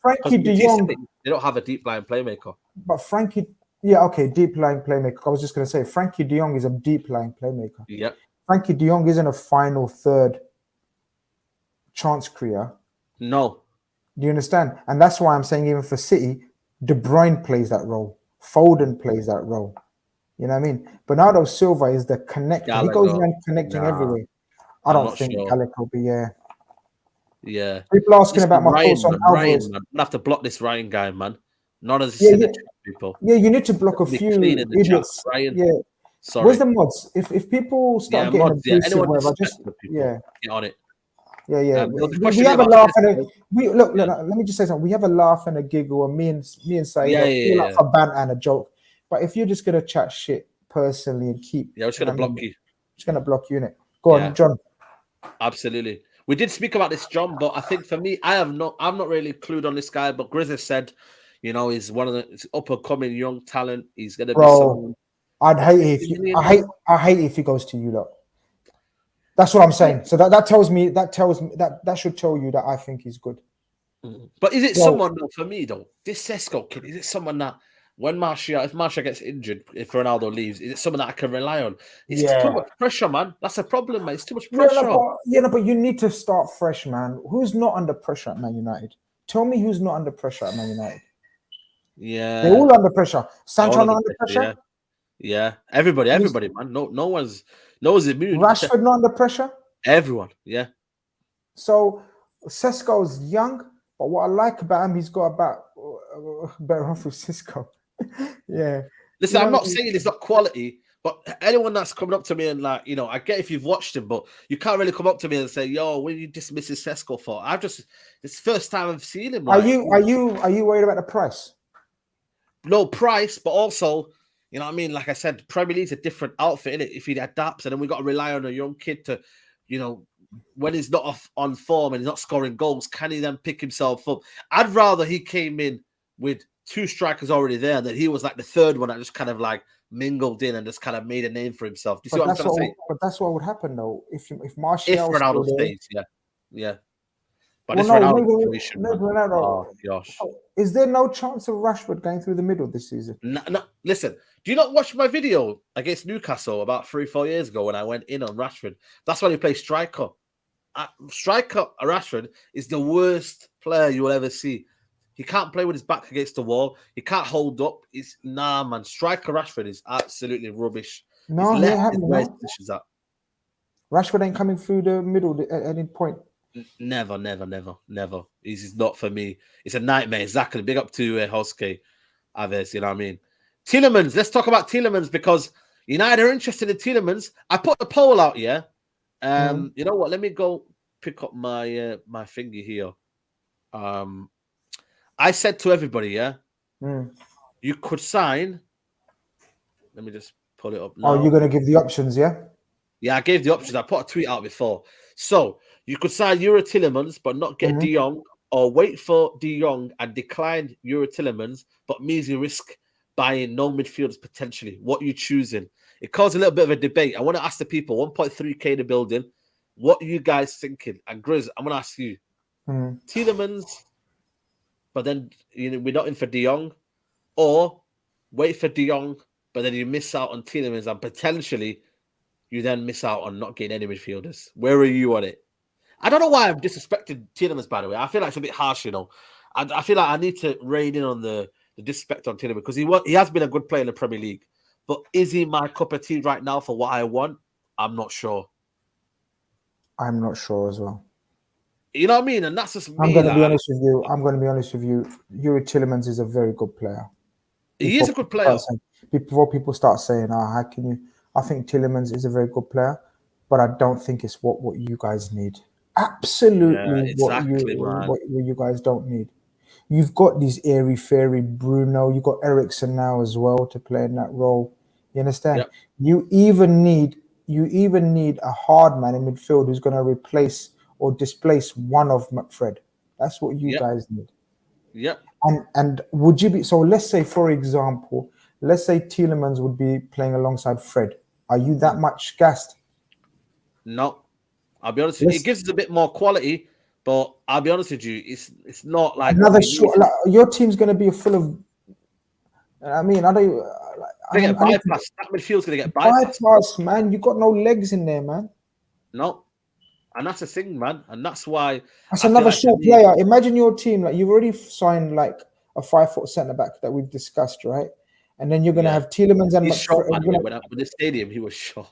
Frankie De Jong, they don't have a deep line playmaker. But Frankie, yeah, okay, deep line playmaker. I was just going to say Frankie De Jong is a deep line playmaker. Yeah. Frankie De Jong isn't a final third chance creator. No. Do you understand? And that's why I'm saying even for City, De Bruyne plays that role. Foden plays that role. You know what I mean? Bernardo Silva is the connector. Gallagher. He goes around connecting everywhere. I don't think Gallagher will be. Yeah. People asking about my thoughts on Alvarez. I'm gonna have to block this Ryan guy, man. Not as people. Yeah, you need to block a few idiots. Ryan. Yeah. Sorry. Where's the mods? If people start getting abusive, anyone just get on it. Yeah. We have a laugh and look. Let me just say something. We have a laugh and a giggle, and me and Saeed like a banter and a joke. But if you're just gonna chat shit personally and keep, we're just gonna block you. Just gonna block you, innit? Go on, John. Absolutely. We did speak about this, John, but I think for me, I'm not really clued on this guy. But Grizz has said, he's one of the up and coming young talent. He's gonna be someone. I'd hate I hate if he goes to you, look. That's what I'm saying. So that tells me that should tell you that I think he's good. But is it someone though? For me though, this Sesko kid, is it someone that if Martial gets injured, if Ronaldo leaves, is it someone that I can rely on? It's too much pressure, man. That's a problem, man. It's too much pressure. But you need to start fresh, man. Who's not under pressure at Man United? Tell me who's not under pressure at Man United. Yeah, they're all under pressure. Sancho not under pressure. Yeah. Everybody, man. No one's immune. Rashford not under pressure. Everyone, yeah. So Sesko's young, but what I like about him, he's got about better off with Sesko. Yeah. Listen, I'm not saying it's not quality, but anyone that's coming up to me and like, I get if you've watched him, but you can't really come up to me and say, "Yo, what are you dismissing Sesko for?" It's the first time I've seen him. Like, are you worried about the price? No price, but also, you know what I mean? Like I said, Premier League's a different outfit, innit? If he adapts, and then we got to rely on a young kid to, when he's not on form and he's not scoring goals, can he then pick himself up? I'd rather he came in with two strikers already there, that he was like the third one that just kind of like mingled in and just kind of made a name for himself. Do you see what I'm trying to say? But that's what would happen though if Martial Ronaldo stays, yeah. But Ronaldo. Oh gosh. Is there no chance of Rashford going through the middle this season? No, listen. Do you not watch my video against Newcastle about 3-4 years ago when I went in on Rashford? That's when he plays striker. Rashford is the worst player you will ever see. He can't play with his back against the wall. He can't hold up. Man. Striker Rashford is absolutely rubbish. No, he hasn't. Rashford ain't coming through the middle at any point. Never. He's not for me. It's a nightmare. Exactly. Big up to Hoske Aves, you know what I mean? Tielemans, let's talk about Tielemans because United are interested in Tielemans. I put the poll out, yeah. You know what? Let me go pick up my my finger here. I said to everybody, you could sign. Let me just pull it up now. Oh, you're going to give the options, yeah? Yeah, I gave the options. I put a tweet out before. So you could sign Euro Tielemans, but not get De Jong, or wait for De Jong and decline Euro Tielemans, but means you risk buying no midfielders potentially. What are you choosing? It caused a little bit of a debate. I want to ask the people, 1.3K in the building, what are you guys thinking? And Grizz, I'm going to ask you, Tielemans, but then we're not in for De Jong, or wait for De Jong, but then you miss out on Tielemans, and potentially you then miss out on not getting any midfielders. Where are you on it? I don't know why I'm disrespecting Tielemans, by the way. I feel like it's a bit harsh, I feel like I need to rein in on the disrespect on Tielemans because he has been a good player in the Premier League. But is he my cup of tea right now for what I want? I'm not sure. I'm not sure as well. You know what I mean? And that's just me. I'm going to be honest with you. Yuri Tielemans is a very good player. He is a good player. Before people start saying, how can you? I think Tielemans is a very good player, but I don't think it's what you guys need. Absolutely, what you guys don't need. You've got these airy-fairy Bruno. You've got Eriksen now as well to play in that role. You understand? Yep. You even need a hard man in midfield who's going to replace or displace one of McFred. That's what you guys need. Yep. And would you be so? Let's say, for example, let's say Tielemans would be playing alongside Fred. Are you that much gassed? No, I'll be honest with you. It gives us a bit more quality, but I'll be honest with you, it's not like another short. Like, your team's going to be full of. I mean, I don't. Get bypassed. That midfield's going to get bypassed. Man. You got no legs in there, man. No, and that's the thing, man, and that's why. That's another short player. Imagine your team, like you've already signed like a 5-foot centre back that we've discussed, right? And then you're going to have Tielemans and short, man. With the stadium, he was short.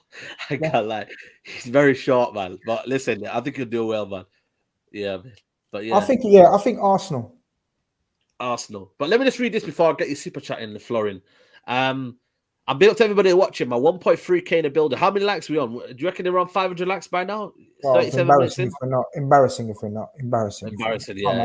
I can't lie. He's very short, man. But listen, I think he'll do well, man. Yeah, man. But yeah. I think Arsenal. But let me just read this before I get your super chat in the flooring. I'm big up to everybody watching. My 1.3K in the builder. How many likes are we on? Do you reckon they're around 500 likes by now? Well, 37 embarrassing if we're not. Embarrassing, yeah.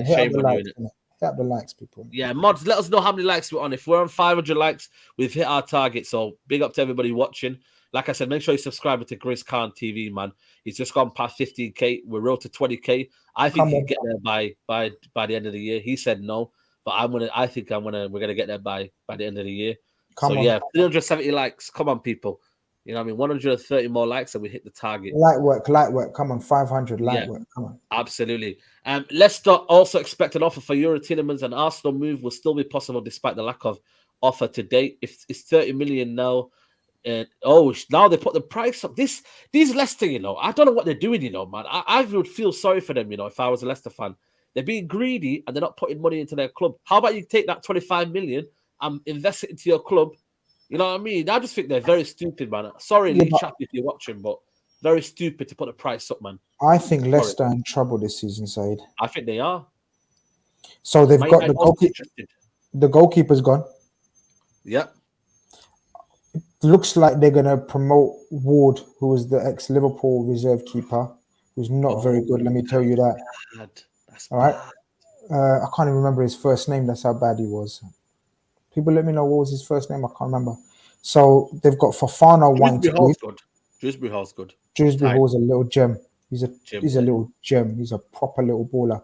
Shame on doing it. Hit the likes, people. Yeah, mods, let us know how many likes we're on. If we're on 500 likes, we've hit our target. So big up to everybody watching. Like I said, make sure you subscribe to Grizz Khan TV, man. He's just gone past 15K. We're road to 20K. I think he'll get there by the end of the year. He said no, but we're gonna get there by the end of the year. Come on. 370 likes. Come on, people. You know what I mean? 130 more likes and we hit the target. Light work. Come on, 500 light work. Come on. Absolutely. Leicester also expect an offer for Euro Tielemans, and Arsenal move will still be possible despite the lack of offer to date. If it's 30 million now, now they put the price up. These Leicester, you know, I don't know what they're doing, you know, man. I would feel sorry for them, you know, if I was a Leicester fan. They're being greedy and they're not putting money into their club. How about you take that 25 million and invest it into your club? You know what I mean? I just think they're very stupid, man. Sorry, Lee Chap, if you're watching, but very stupid to put the price up, man. I think Leicester are in trouble this season, Said. I think they are. So they've got the goalkeeper. The goalkeeper's gone. Yep. It looks like they're going to promote Ward, who was the ex-Liverpool reserve keeper, who's not very good, let me tell you that. That's all right. I can't even remember his first name. That's how bad he was. People let me know what was his first name. I can't remember. So they've got Fofana wanting to leave. Dewsbury Hall's good. Dewsbury Hall's a little gem. He's a little gem. He's a proper little baller.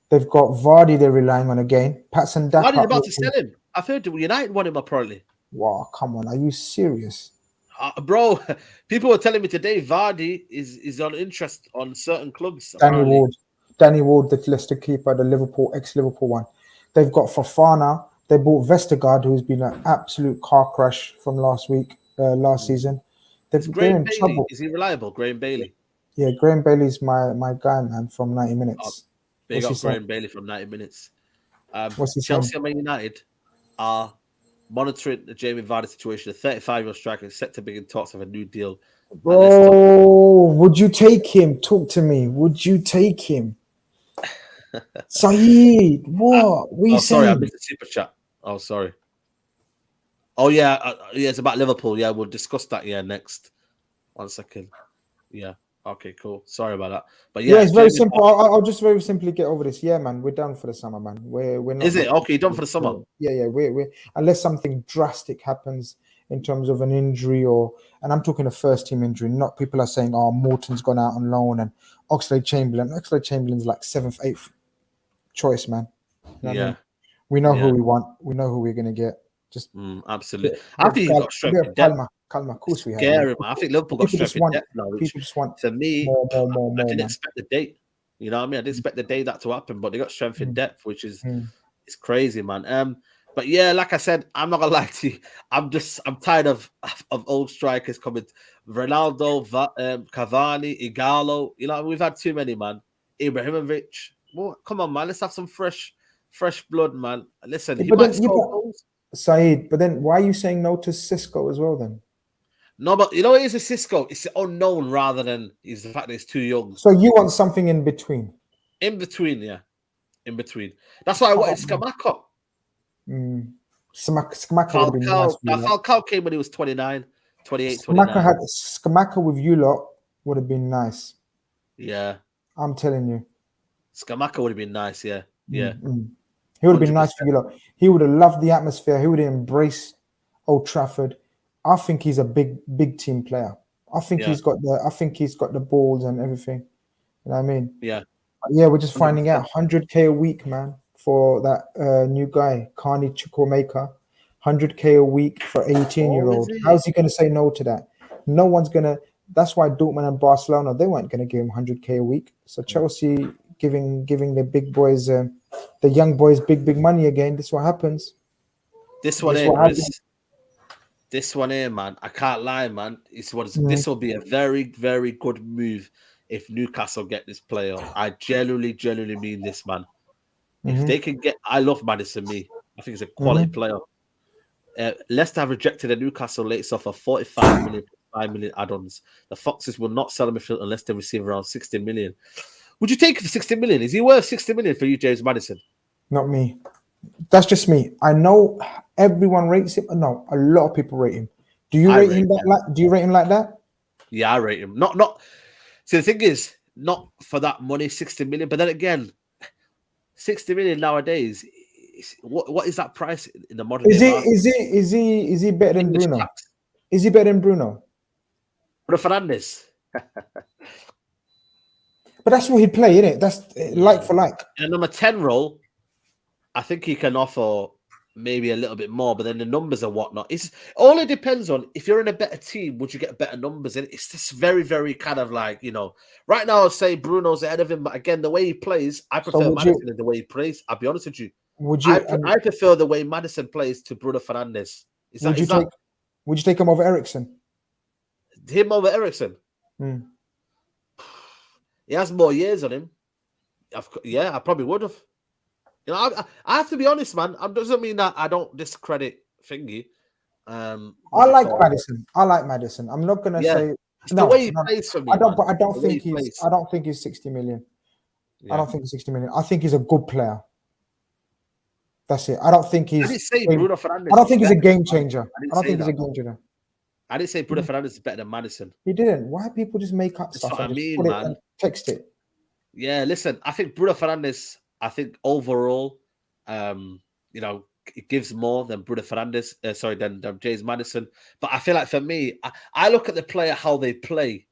They've got Vardy they're relying on again. Patson Daka. Vardy's about to sell him. I've heard United want him apparently. Wow, come on. Are you serious? Bro, people were telling me today Vardy is on interest on certain clubs. Danny Ward, the Leicester keeper, the Liverpool, ex-Liverpool one. They've got Fofana. They bought Vestergaard, who's been an absolute car crash from last season. They're in trouble. Is he reliable, Graham Bailey? Yeah, Graham Bailey's my guy, man, from 90 minutes. Big up Graham Bailey from 90 minutes. Chelsea and Man United are monitoring the Jamie Vardy situation. The 35-year-old striker is set to begin talks of a new deal. Bro, would you take him? Talk to me. Would you take him? Saeed, what? We sorry, I missed the super chat. Oh, sorry. Oh, yeah. It's about Liverpool. Yeah, we'll discuss that. Yeah, next. 1 second. Yeah. Okay, cool. Sorry about that. But yeah, it's very simple. I'll just very simply get over this. Yeah, man, we're done for the summer, man. We're not. Is it okay? Done for the summer? Yeah. We're unless something drastic happens in terms of an injury and I'm talking a first team injury. Not people are saying, "Oh, Morton's gone out on loan," and Oxlade-Chamberlain. Oxlade-Chamberlain's like 7th, 8th choice, man. You know what I mean? We know who we want. We know who we're gonna get. Just absolutely. I think he's got strength in depth. Calma, of course we have. Scary, man. I think Liverpool got strength in depth now. People just want for me. More. I didn't expect the date. You know what I mean? I didn't expect the day that to happen, but they got strength in depth, which is it's crazy, man. But yeah, like I said, I'm not gonna lie to you. I'm tired of old strikers coming. Ronaldo, Cavani, Igalo. You know, we've had too many, man. Ibrahimovic. Well, come on, man. Let's have some fresh blood, man. Listen, he might score goals. Saeed, but then why are you saying no to Cisco as well then? No, but you know what is a Cisco? It's the unknown rather than is the fact that he's too young. So you want something in between? In between, yeah. In between. That's why I wanted Scamacca. Scamacca would be nice. Falcao came when he was 29, 28, 29. Scamacca with you lot would have been nice. Yeah. I'm telling you. Scamacca would have been nice, yeah. Yeah. He would have been nice for you lot. He would have loved the atmosphere. He would have embraced Old Trafford. I think he's a big team player. I think he's got the balls and everything. You know what I mean? Yeah. Yeah, we're just finding out 100K a week, man, for that new guy, Carney Chukwuemeka. 100K a week for 18-year-old. How's he going to say no to that? No one's going to. That's why Dortmund and Barcelona, they weren't going to give him 100K a week. So Chelsea giving the big boys, the young boys, big money again. This is what happens. This one here, Chris. This one here, man. I can't lie, man. This will be a very, very good move if Newcastle get this player. I genuinely mean this, man. If they can get, I love Madison. I think he's a quality player. Leicester have rejected a Newcastle latest offer 45 million, 5 million add-ons. The Foxes will not sell him unless they receive around 60 million. Would you take it for 60 million? Is he worth 60 million for you, James Madison? Not me. That's just me. I know everyone rates him. No, a lot of people rate him. Do you rate him like that? Yeah, I rate him. Not. See, the thing is, not for that money, 60 million. But then again, 60 million nowadays. What is that price in the modern day? Is he better than Bruno? Tax. Is he better than Bruno? Bruno Fernandes. But that's what he'd play, isn't it? That's like for like. And number 10 role, I think he can offer maybe a little bit more, but then the numbers and whatnot. All it depends on, if you're in a better team, would you get better numbers? And it's just very, very kind of like, right now I'll say Bruno's ahead of him, but again, the way he plays, I prefer Madison than the way he plays. I'll be honest with you. I prefer the way Madison plays to Bruno Fernandes. Would you take him over Eriksen? Him over Eriksen? He has more years on him. I probably would have. I have to be honest, man. It doesn't mean that I don't discredit Thingy. I like Madison. I'm not gonna say the way he plays for me. I don't think he's 60 million. Yeah. I don't think he's 60 million. I think he's a good player. That's it. I don't think he's. I didn't say Bruno Fernandes. I don't think he's a game changer. I don't think he's a game changer. I didn't say Bruno Fernandes is better than Madison. He didn't. Why people just make up stuff? That's what I mean, man. Text it. Yeah, listen. I think Bruno Fernandes. I think overall, it gives more than Bruno Fernandes. Than James Madison. But I feel like for me, I look at the player how they play.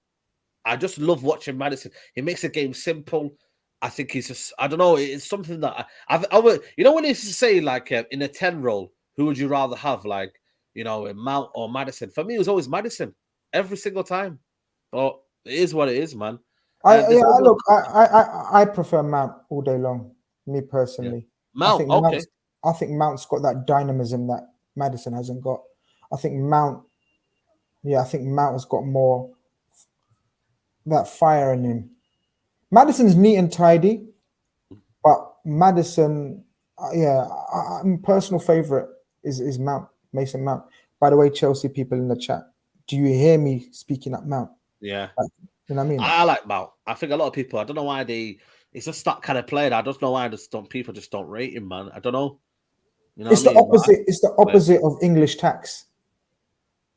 I just love watching Madison. He makes the game simple. I think he's just. I don't know. It's something that I would. When they say like in a 10 role, who would you rather have? Like Mount or Madison? For me, it was always Madison every single time. But it is what it is, man. I prefer Mount all day long. Me personally, Mount. I think Mount's got that dynamism that Madison hasn't got. I think Mount has got more that fire in him. Madison's neat and tidy, but Madison, personal favorite is Mount, Mason Mount. By the way, Chelsea people in the chat, do you hear me speaking up Mount? Yeah. You know what I mean? I like Mount. I think a lot of people, I don't know why it's just that kind of player. I don't know why people just don't rate him, man. I don't know. It's the opposite. It's the opposite of English tax.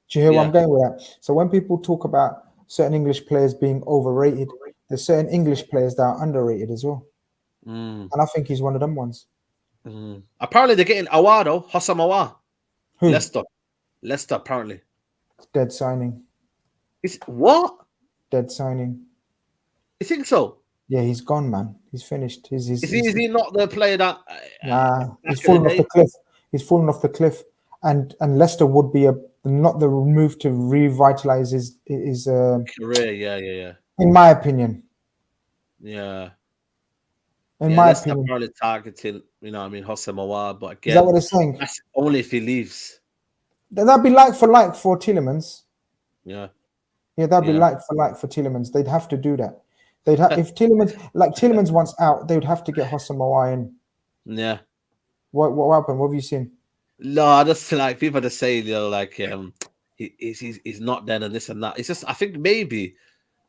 Do you hear where I'm going with that? So when people talk about certain English players being overrated, there's certain English players that are underrated as well. And I think he's one of them ones. Apparently they're getting Awado, Hossam Awar. Who? Leicester, apparently. Dead signing. What? Dead signing. You think so? Yeah, he's gone, man. He's finished. Is he not the player that? He's fallen off the cliff. He's fallen off the cliff, and Leicester would be not the move to revitalize his career. Yeah. In my opinion. Yeah. In my Leicester opinion, probably targeting, Hossam Awar, but again, is that what they're saying? That's only if he leaves. That'd be like for Tielemans. Yeah. Yeah, that'd be like for Tielemans. They'd have to do that. If Tielemans wants out, they would have to get Hossam Awar in. Yeah. What happened? What have you seen? No, I just like people just say he's not then and this and that. It's just I think maybe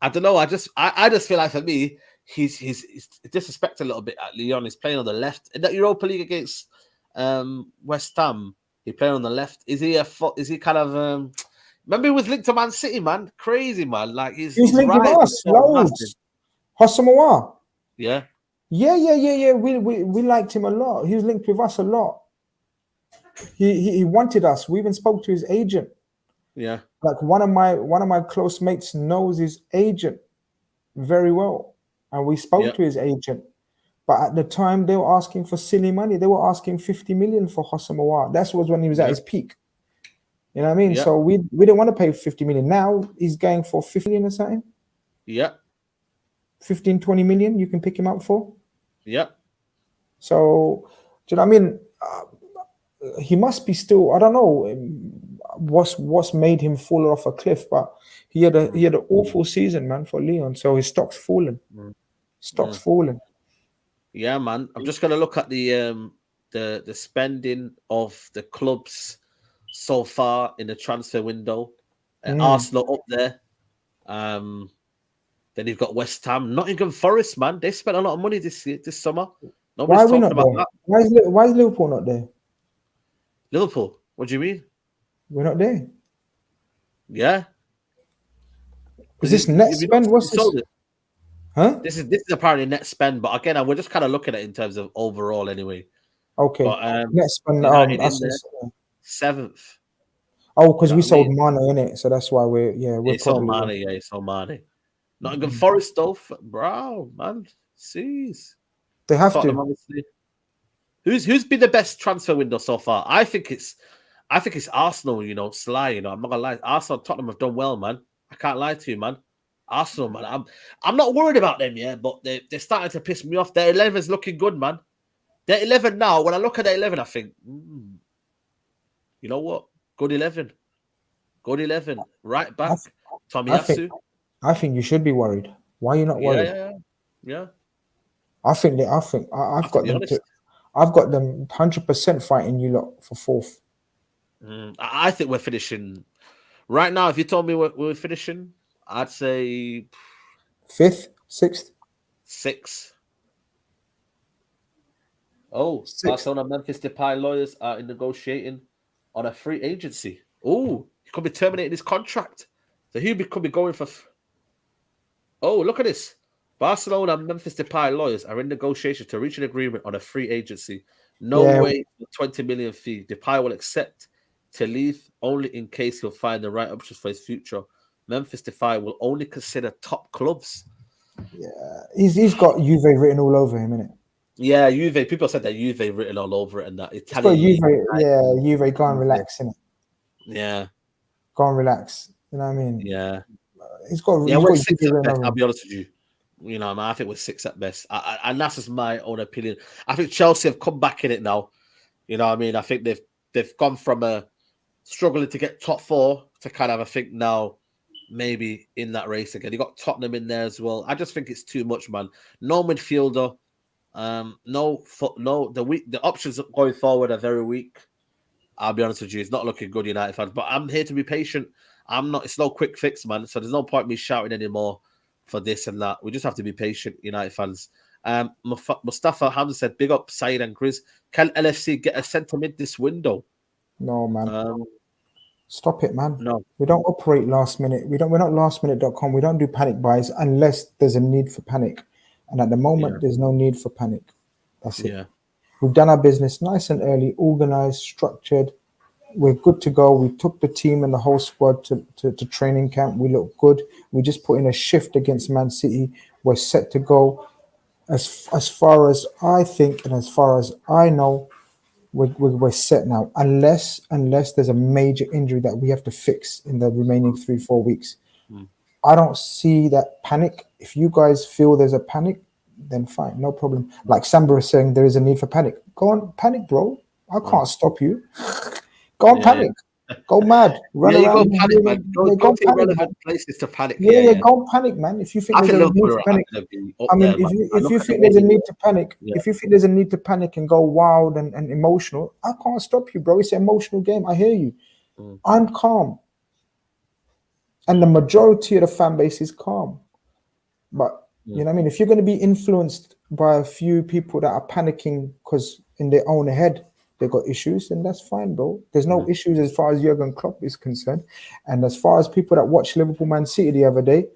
I don't know. I just feel like for me he's disrespected a little bit at Lyon. He's playing on the left in that Europa League against West Ham. He played on the left. Is he kind of remember he was linked to Man City, man? Crazy, man. Like he's linked to us loads. Hossam Awar. Yeah. Yeah. We liked him a lot. He was linked with us a lot. He wanted us. We even spoke to his agent. Yeah. Like one of my close mates knows his agent very well, and we spoke to his agent. But at the time, they were asking for silly money. They were asking 50 million for Hossam Aouar. That was when he was at his peak. You know what I mean? Yeah. So we didn't want to pay 50 million. Now he's going for 50 million or something. Yeah. 15, 20 million you can pick him up for. Yeah. So, do you know what I mean? He must be still, I don't know what's made him fall off a cliff, but he had an awful season, man, for Lyon. So his stock's fallen. Stock's fallen. Yeah, man. I'm just gonna look at the spending of the clubs so far in the transfer window. Arsenal up there. Then you've got West Ham, Nottingham Forest, man. They spent a lot of money this summer. Why are we not about there? that. Why is Liverpool not there? Liverpool, what do you mean? We're not there. Yeah. Is this net spend? What's this? Huh? This is apparently net spend, but again, we're just kind of looking at it in terms of overall anyway. Okay. But, net spend. Seventh. Oh, because we sold Mane in it, so that's why we're sold Mane. Yeah, sold Mane. Nottingham Forest, though, bro, man. Jeez. They have Tottenham, to. obviously. Who's been the best transfer window so far? I think it's Arsenal. You know, Sly. You know, I'm not gonna lie. Arsenal, Tottenham have done well, man. I can't lie to you, man. Arsenal, man. I'm not worried about them, yeah, but they're starting to piss me off. Their 11's looking good, man. Their 11 now. When I look at their 11, I think, you know what? Good 11. Good 11. Right back. Tomiyasu. I think you should be worried. Why are you not worried? Yeah. I've got them 100% fighting you lot for fourth. I think we're finishing right now. If you told me we're finishing, I'd say fifth, sixth. Oh, Barcelona, Memphis Depay lawyers are in negotiating on a free agency. Oh, he could be terminating his contract. So he could be going for. Oh, look at this. Barcelona and Memphis Depay lawyers are in negotiation to reach an agreement on a free agency. No way for 20 million fee. Depay will accept to leave only in case he'll find the right options for his future. Memphis Depay will only consider top clubs. Yeah, he's got Juve written all over him, innit? Yeah, Juve. People said that Juve written all over it and that Italian. Juve, go and relax, innit? Yeah. Go and relax. You know what I mean? Yeah. We're six at best, I'll be honest with you. You know, I think we're six at best. And that's just my own opinion. I think Chelsea have come back in it now. You know what I mean? I think they've gone from a struggling to get top four to kind of, I think now maybe in that race again. You got Tottenham in there as well. I just think it's too much, man. No midfielder. The options going forward are very weak. I'll be honest with you, it's not looking good, United fans. But I'm here to be patient. It's no quick fix, man. So there's no point me shouting anymore for this and that. We just have to be patient, United fans. Mustafa Hamza said, big up Saeed and Chris. Can LFC get a centre mid this window? No, man. Stop it, man. No. We don't operate last minute. We're not lastminute.com. We don't do panic buys unless there's a need for panic. And at the moment, there's no need for panic. That's it. Yeah. We've done our business nice and early, organized, structured. We're good to go. We took the team and the whole squad to training camp. We look good. We just put in a shift against Man City. We're set to go. As far as I think and as far as I know, we're set now. Unless there's a major injury that we have to fix in the remaining 3-4 weeks. I don't see that panic. If you guys feel there's a panic, then fine, no problem. Like Samba is saying, there is a need for panic. Go on, panic, bro. I can't stop you. Go on, panic. Go mad. Run around. Go panic, man. Go to relevant places to panic. Yeah, go on, panic, man. If you think there's a need to panic, if you think there's a need to panic, if you think there's a need to panic and go wild and emotional, I can't stop you, bro. It's an emotional game. I hear you. I'm calm. And the majority of the fan base is calm. But, you know what I mean? If you're going to be influenced by a few people that are panicking because in their own head they've got issues, then that's fine, bro. There's no issues as far as Jurgen Klopp is concerned. And as far as people that watched Liverpool Man City the other day,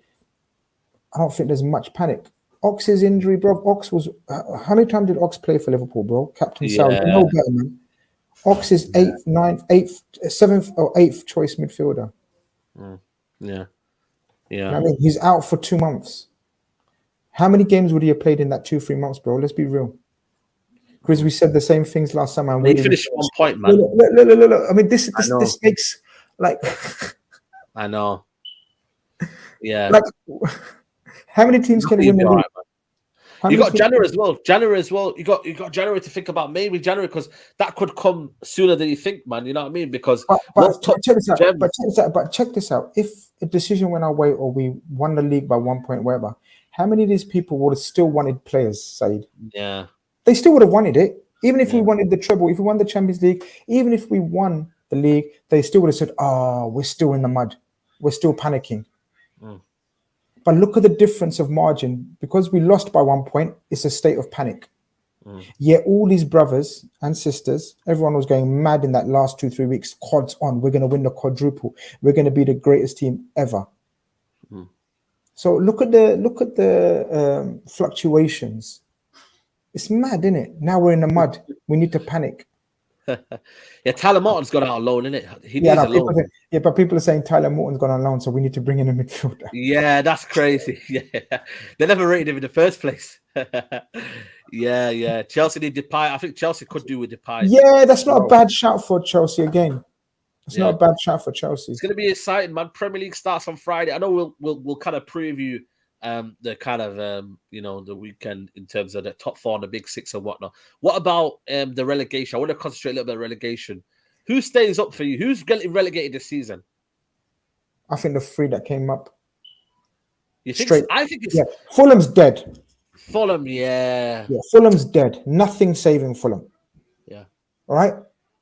I don't think there's much panic. Ox's injury, bro. Ox was... how many times did Ox play for Liverpool, bro? Captain Sal. You know better, man. Ox is 8th, 9th, 8th, 7th or 8th choice midfielder. Yeah. You know what I mean? He's out for 2 months. How many games would he have played in that 2-3 months, bro? Let's be real. Because we said the same things last summer. And he finished 1 point, man. Look. I mean, this makes like. I know. Yeah. Like, how many teams can win the league? You got January as well. You got January to think about, maybe January, because that could come sooner than you think, man. You know what I mean? Because but check this out. If a decision went our way or we won the league by 1 point, whatever, how many of these people would have still wanted players, Said? Yeah. They still would have wanted it. Even if we wanted the treble, if we won the Champions League, even if we won the league, they still would have said, "Oh, we're still in the mud. We're still panicking." But look at the difference of margin. Because we lost by 1 point, it's a state of panic. Yet all these brothers and sisters, everyone was going mad in that last 2-3 weeks. Quads on. We're going to win the quadruple. We're going to be the greatest team ever. So look at the fluctuations. It's mad, isn't it? Now we're in the mud. We need to panic. Yeah, Tyler Morton's gone out on loan, isn't it? He needs a loan. But people are saying Tyler Morton's gone on loan, so we need to bring in a midfielder. Yeah, that's crazy. Yeah, they never rated him in the first place. Yeah. Chelsea need Depay. I think Chelsea could do with Depay. Yeah, that's not a bad shout for Chelsea again. It's not a bad shout for Chelsea. It's going to be exciting, man. Premier League starts on Friday. I know we'll kind of preview the kind of the weekend in terms of the top 4 and the big 6 and whatnot. What about the relegation? I want to concentrate a little bit on relegation. Who stays up for you? Who's getting relegated this season? I think the 3 that came up. You think? Straight. I think it's Fulham's dead. Fulham, yeah. Fulham's dead. Nothing saving Fulham. Yeah. All right.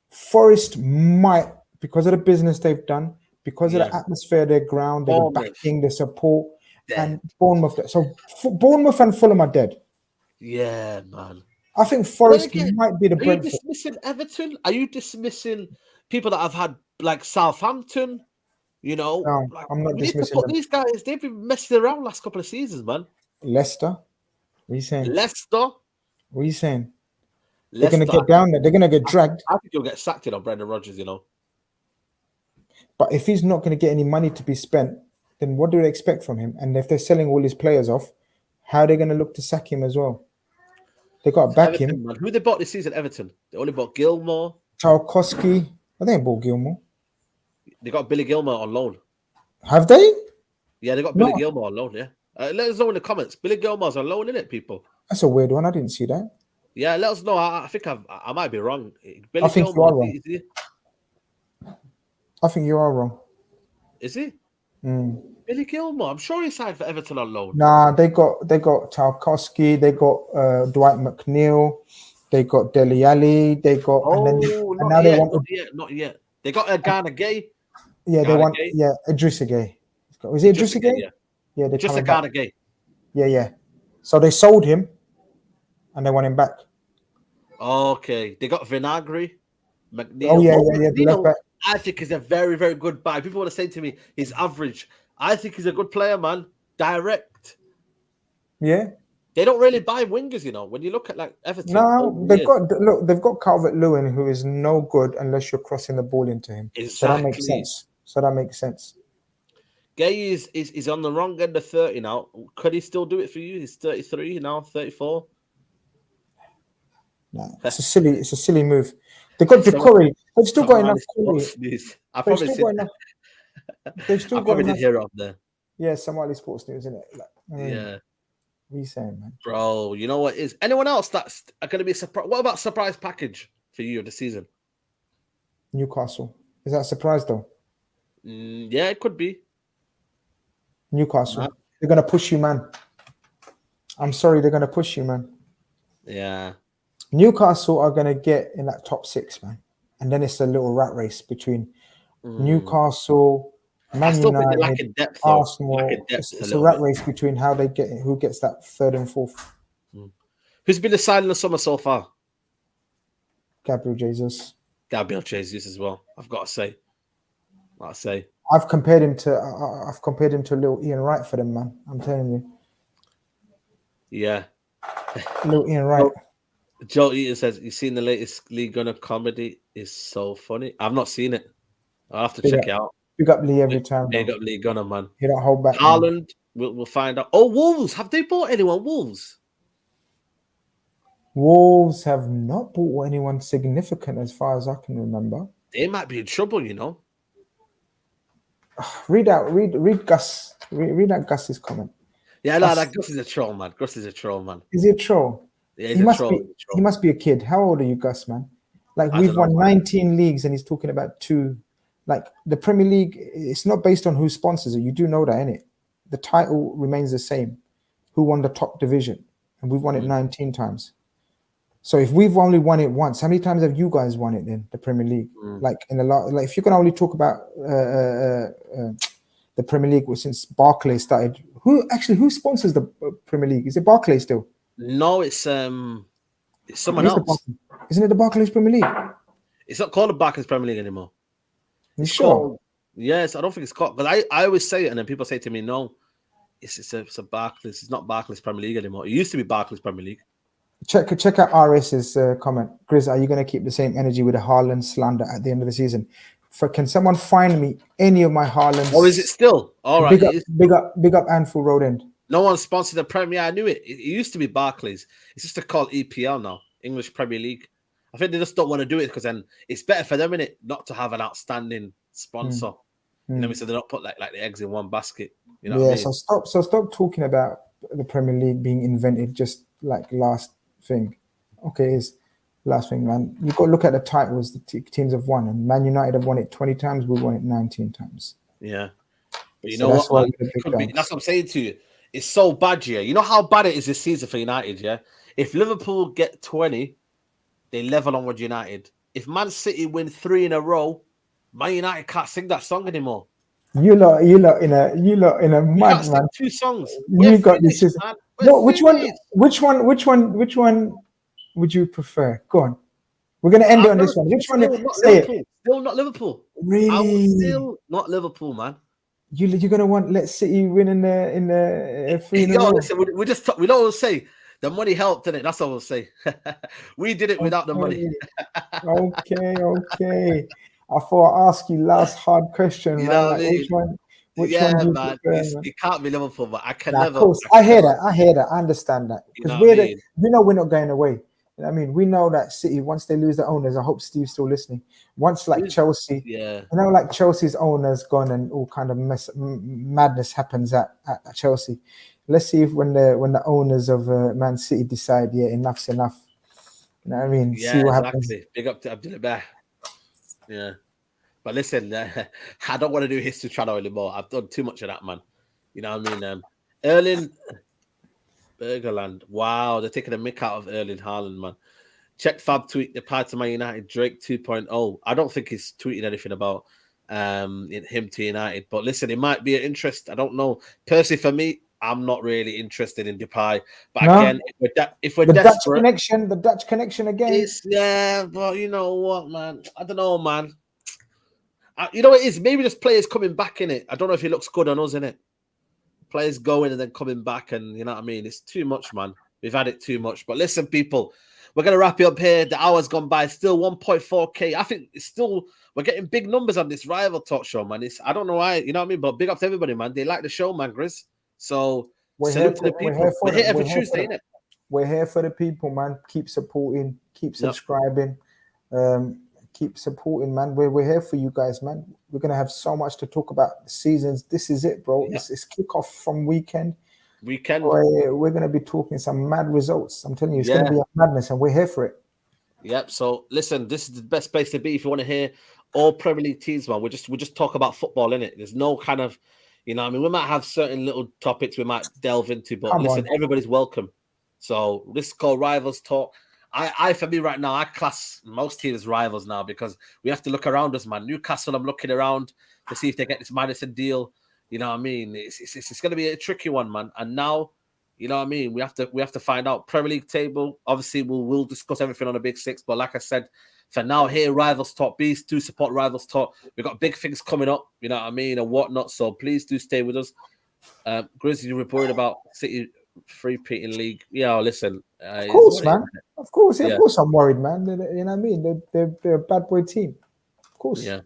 Forest might, because of the business they've done, because of the atmosphere, their ground, the backing, the support. Dead. And Bournemouth. So Bournemouth and Fulham are dead. Yeah, man. I think Forest might be the Brentford. Are you dismissing Everton? Are you dismissing people that have had like Southampton? No, I'm not dismissing them. These guys, they've been messing around last couple of seasons, man. Leicester? What are you saying? Leicester? What are you saying? They're going to get down there. They're going to get dragged. I think you'll get sacked on Brendan Rodgers, But if he's not going to get any money to be spent, then what do they expect from him? And if they're selling all his players off, how are they going to look to sack him as well? They got to back him. Man. Who they bought this season? Everton. They only bought Gilmore. Tarkowski. I think they bought Gilmore. They got Billy Gilmore on loan. Have they? Yeah, they got Billy Gilmore on loan, yeah. Let us know in the comments. Billy Gilmore's on loan, isn't it, people? That's a weird one. I didn't see that. Yeah, let us know. I think I might be wrong. Billy I think Gilmore, you are wrong. I think you are wrong. Is he? Billy Gilmore. I'm sure he signed for Everton on loan. Nah, they got Tarkowski. They got Dwight McNeil. They got Dele Alli. They got not yet. They got Ghana Gay. Yeah, Ghana they want Gay. Idrissa Gay. Was it Idrissa Gay? Yeah, they just a Ghana Gay. Yeah. So they sold him, and they want him back. Okay, they got Vinagre. McNeil. Oh yeah. The left back. I think he's a very, very good buy. People want to say to me, he's average. I think he's a good player, man. Direct. Yeah. They don't really buy wingers, when you look at like Everton. No, they've got Calvert-Lewin, who is no good unless you're crossing the ball into him. Exactly. So that makes sense. Gay is on the wrong end of 30 now. Could he still do it for you? He's 33 now, 34. No, it's a silly move. They got Decore. They've still got enough quality. They've still got enough. Hear it up there. Yeah, Somali Sports News, isn't it? Yeah. What are you saying, man? Bro, you know what is? Anyone else that's going to be a surprise? What about surprise package for you of the season? Newcastle. Is that a surprise, though? Yeah, it could be. Newcastle. They're going to push you, man. I'm sorry, they're going to push you, man. Yeah. Newcastle are going to get in that top 6, man. And then it's a little rat race between Newcastle, Man United, Arsenal. It's a rat race between who gets that 3rd and 4th. Who's been the signing of the summer so far? Gabriel Jesus as well. I've got to say. I've compared him to little Ian Wright for them, man. I'm telling you. Yeah. Little Ian Wright. Joe Eaton says, "You seen the latest Lee Gunner comedy? Is so funny." I've not seen it. I'll have to check it out. Big up Lee every time. Big up Lee Gunner, man. He don't hold back. Haaland We'll find out. Oh, Wolves. Have they bought anyone? Wolves? Wolves have not bought anyone significant as far as I can remember. They might be in trouble, you know. Read Gus. Read out Gus's comment. Yeah, no, that Gus is a troll, man. Gus is a troll, man. Is he a troll? Yeah, he must be a kid. How old are you, Gus, man? Like, we've won 19 leagues and he's talking about 2. Like, the Premier League, it's not based on who sponsors it. You do know that, innit? The title remains the same. Who won the top division? And we've won it 19 times. So if we've only won it once, how many times have you guys won it then, the Premier League? Like, in the like, if you can only talk about the Premier League since Barclays started, who sponsors the Premier League? Is it Barclays still? No, it's someone else. Isn't it the Barclays Premier League? It's not called the Barclays Premier League anymore. You sure? Yes, I don't think it's called. But I always say it, and then people say to me, "No, it's a Barclays. It's not Barclays Premier League anymore. It used to be Barclays Premier League." Check out RS's comment. Grizz, are you going to keep the same energy with a Haaland slander at the end of the season? Can someone find me any of my Haalands? Oh, is it still? All right. Big up Anfield Road End. No one sponsored the Premier. I knew it. It used to be Barclays. It's just called EPL now, English Premier League. I think they just don't want to do it because then it's better for them, innit, not to have an outstanding sponsor. You know, so they don't put like the eggs in one basket. You know what I mean? So stop talking about the Premier League being invented just like last thing. Okay, is last thing, man. You've got to look at the titles the teams have won, and Man United have won it 20 times. We've won it 19 times. Yeah, but you know what, man? That's what I'm saying to you. It's so bad here. You know how bad it is this season for United, yeah? If Liverpool get 20, they level on with United. If Man City win 3 in a row, Man United can't sing that song anymore. You lot in a mad, man. 2 songs. You got this. No, which one would you prefer? Go on. We're gonna end it on this one. Which one? Say it. Still not Liverpool. Really? I was still not Liverpool, man. You're gonna want Let City win in the 3 in a row. Listen, we just talk, we don't always say the money helped, didn't it? That's all we'll say. We did it without the money. Okay. I thought I'd ask you last hard question, you man. Know what I mean? Which one do you man. prefer, man? It can't be Liverpool, but I can never. Of course, I hear that. I understand that because we're not going away. I mean, we know that City, once they lose the owners, I hope Steve's still listening. Once, like Chelsea, like Chelsea's owners gone and all kind of madness happens at Chelsea. Let's see if when the owners of Man City decide, enough's enough. You know what I mean? Yeah, see what exactly. Happens. Big up to Abdullah. Yeah. But listen, I don't want to do History Channel anymore. I've done too much of that, man. You know what I mean? Erling Bergerland. Wow, they're taking a mick out of Erling Haaland, man. Check Fab tweet the part to Man United Drake 2.0. I don't think he's tweeting anything about him to United. But listen, it might be an interest. I don't know. Personally, for me, I'm not really interested in Depay. But again, if we're desperate, the Dutch connection again. But you know what, man? I don't know, man. You know what it is? Maybe just players coming back in it. I don't know if he looks good on us in it. Players going and then coming back, and you know what I mean? It's too much, man. We've had it too much. But listen, people, we're going to wrap it up here. The hour's gone by. Still 1.4K. I think it's still, we're getting big numbers on this Rival Talk show, man. I don't know why, you know what I mean? But big up to everybody, man. They like the show, man, Grizz. So salute to the people. We're here every Tuesday, innit? We're here for the people, man. Keep supporting, keep subscribing, keep supporting, man. We're here for you guys, man. We're gonna have so much to talk about the seasons. This is it, bro. It's kickoff from weekend. We're gonna be talking some mad results. I'm telling you, it's gonna be a madness, and we're here for it. Yep. So listen, this is the best place to be if you want to hear all Premier League teams, man. We just talk about football, innit? There's no kind of, you know, I mean, we might have certain little topics we might delve into, but everybody's welcome. So this is called Rivals Talk. I for me right now, I class most teams rivals now because we have to look around us, man. Newcastle, I'm looking around to see if they get this Madison deal. You know what I mean? It's going to be a tricky one, man. And now, you know what I mean? We have to find out Premier League table. Obviously, we'll discuss everything on the Big Six. But like I said, for now, here Rivals Talk. Please do support Rivals Talk. We've got big things coming up. You know what I mean, and whatnot. So please do stay with us. Grizzly reported about City three-peating league. Yeah, listen. Of course, man. Of course, of course, I'm worried, man. You know what I mean? They're a bad boy team. Of course. Yeah,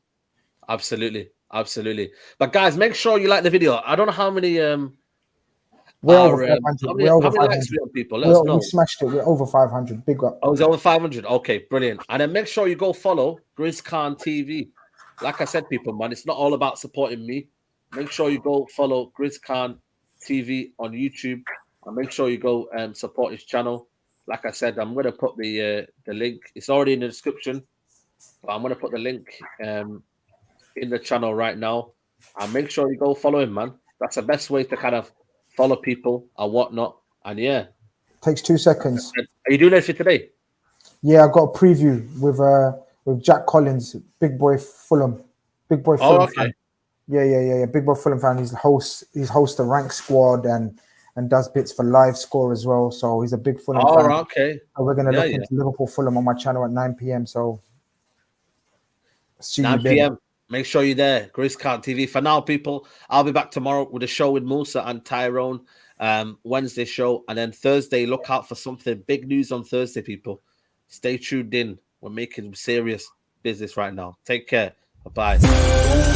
absolutely. But guys, make sure you like the video. I don't know how many We're over 500. How We're over many likes 500. we on people? Let us know. We smashed it. We're over 500. Big up. Oh, it's over 500. Okay, brilliant. And then make sure you go follow Grizz Khan TV. Like I said, people, man, it's not all about supporting me. Make sure you go follow Grizz Khan TV on YouTube, and make sure you go support his channel. Like I said, I'm gonna put the link. It's already in the description, but I'm gonna put the link in the channel right now. And make sure you go follow him, man. That's the best way to kind of follow people and whatnot. And yeah, takes 2 seconds. Are you doing anything today? Yeah, I got a preview with Jack Collins, big boy Fulham, Oh, okay. Fan. Yeah. Big boy Fulham fan. He's host the rank squad and does bits for live score as well. So he's a big Fulham fan. Okay. So we're gonna look into Liverpool Fulham on my channel at 9 p.m. So see 9 you p.m. Make sure you're there. Grizz Khan TV. For now, people, I'll be back tomorrow with a show with Musa and Tyrone. Wednesday show, and then Thursday, look out for something big news on Thursday, people. Stay tuned in. We're making serious business right now. Take care. Bye-bye.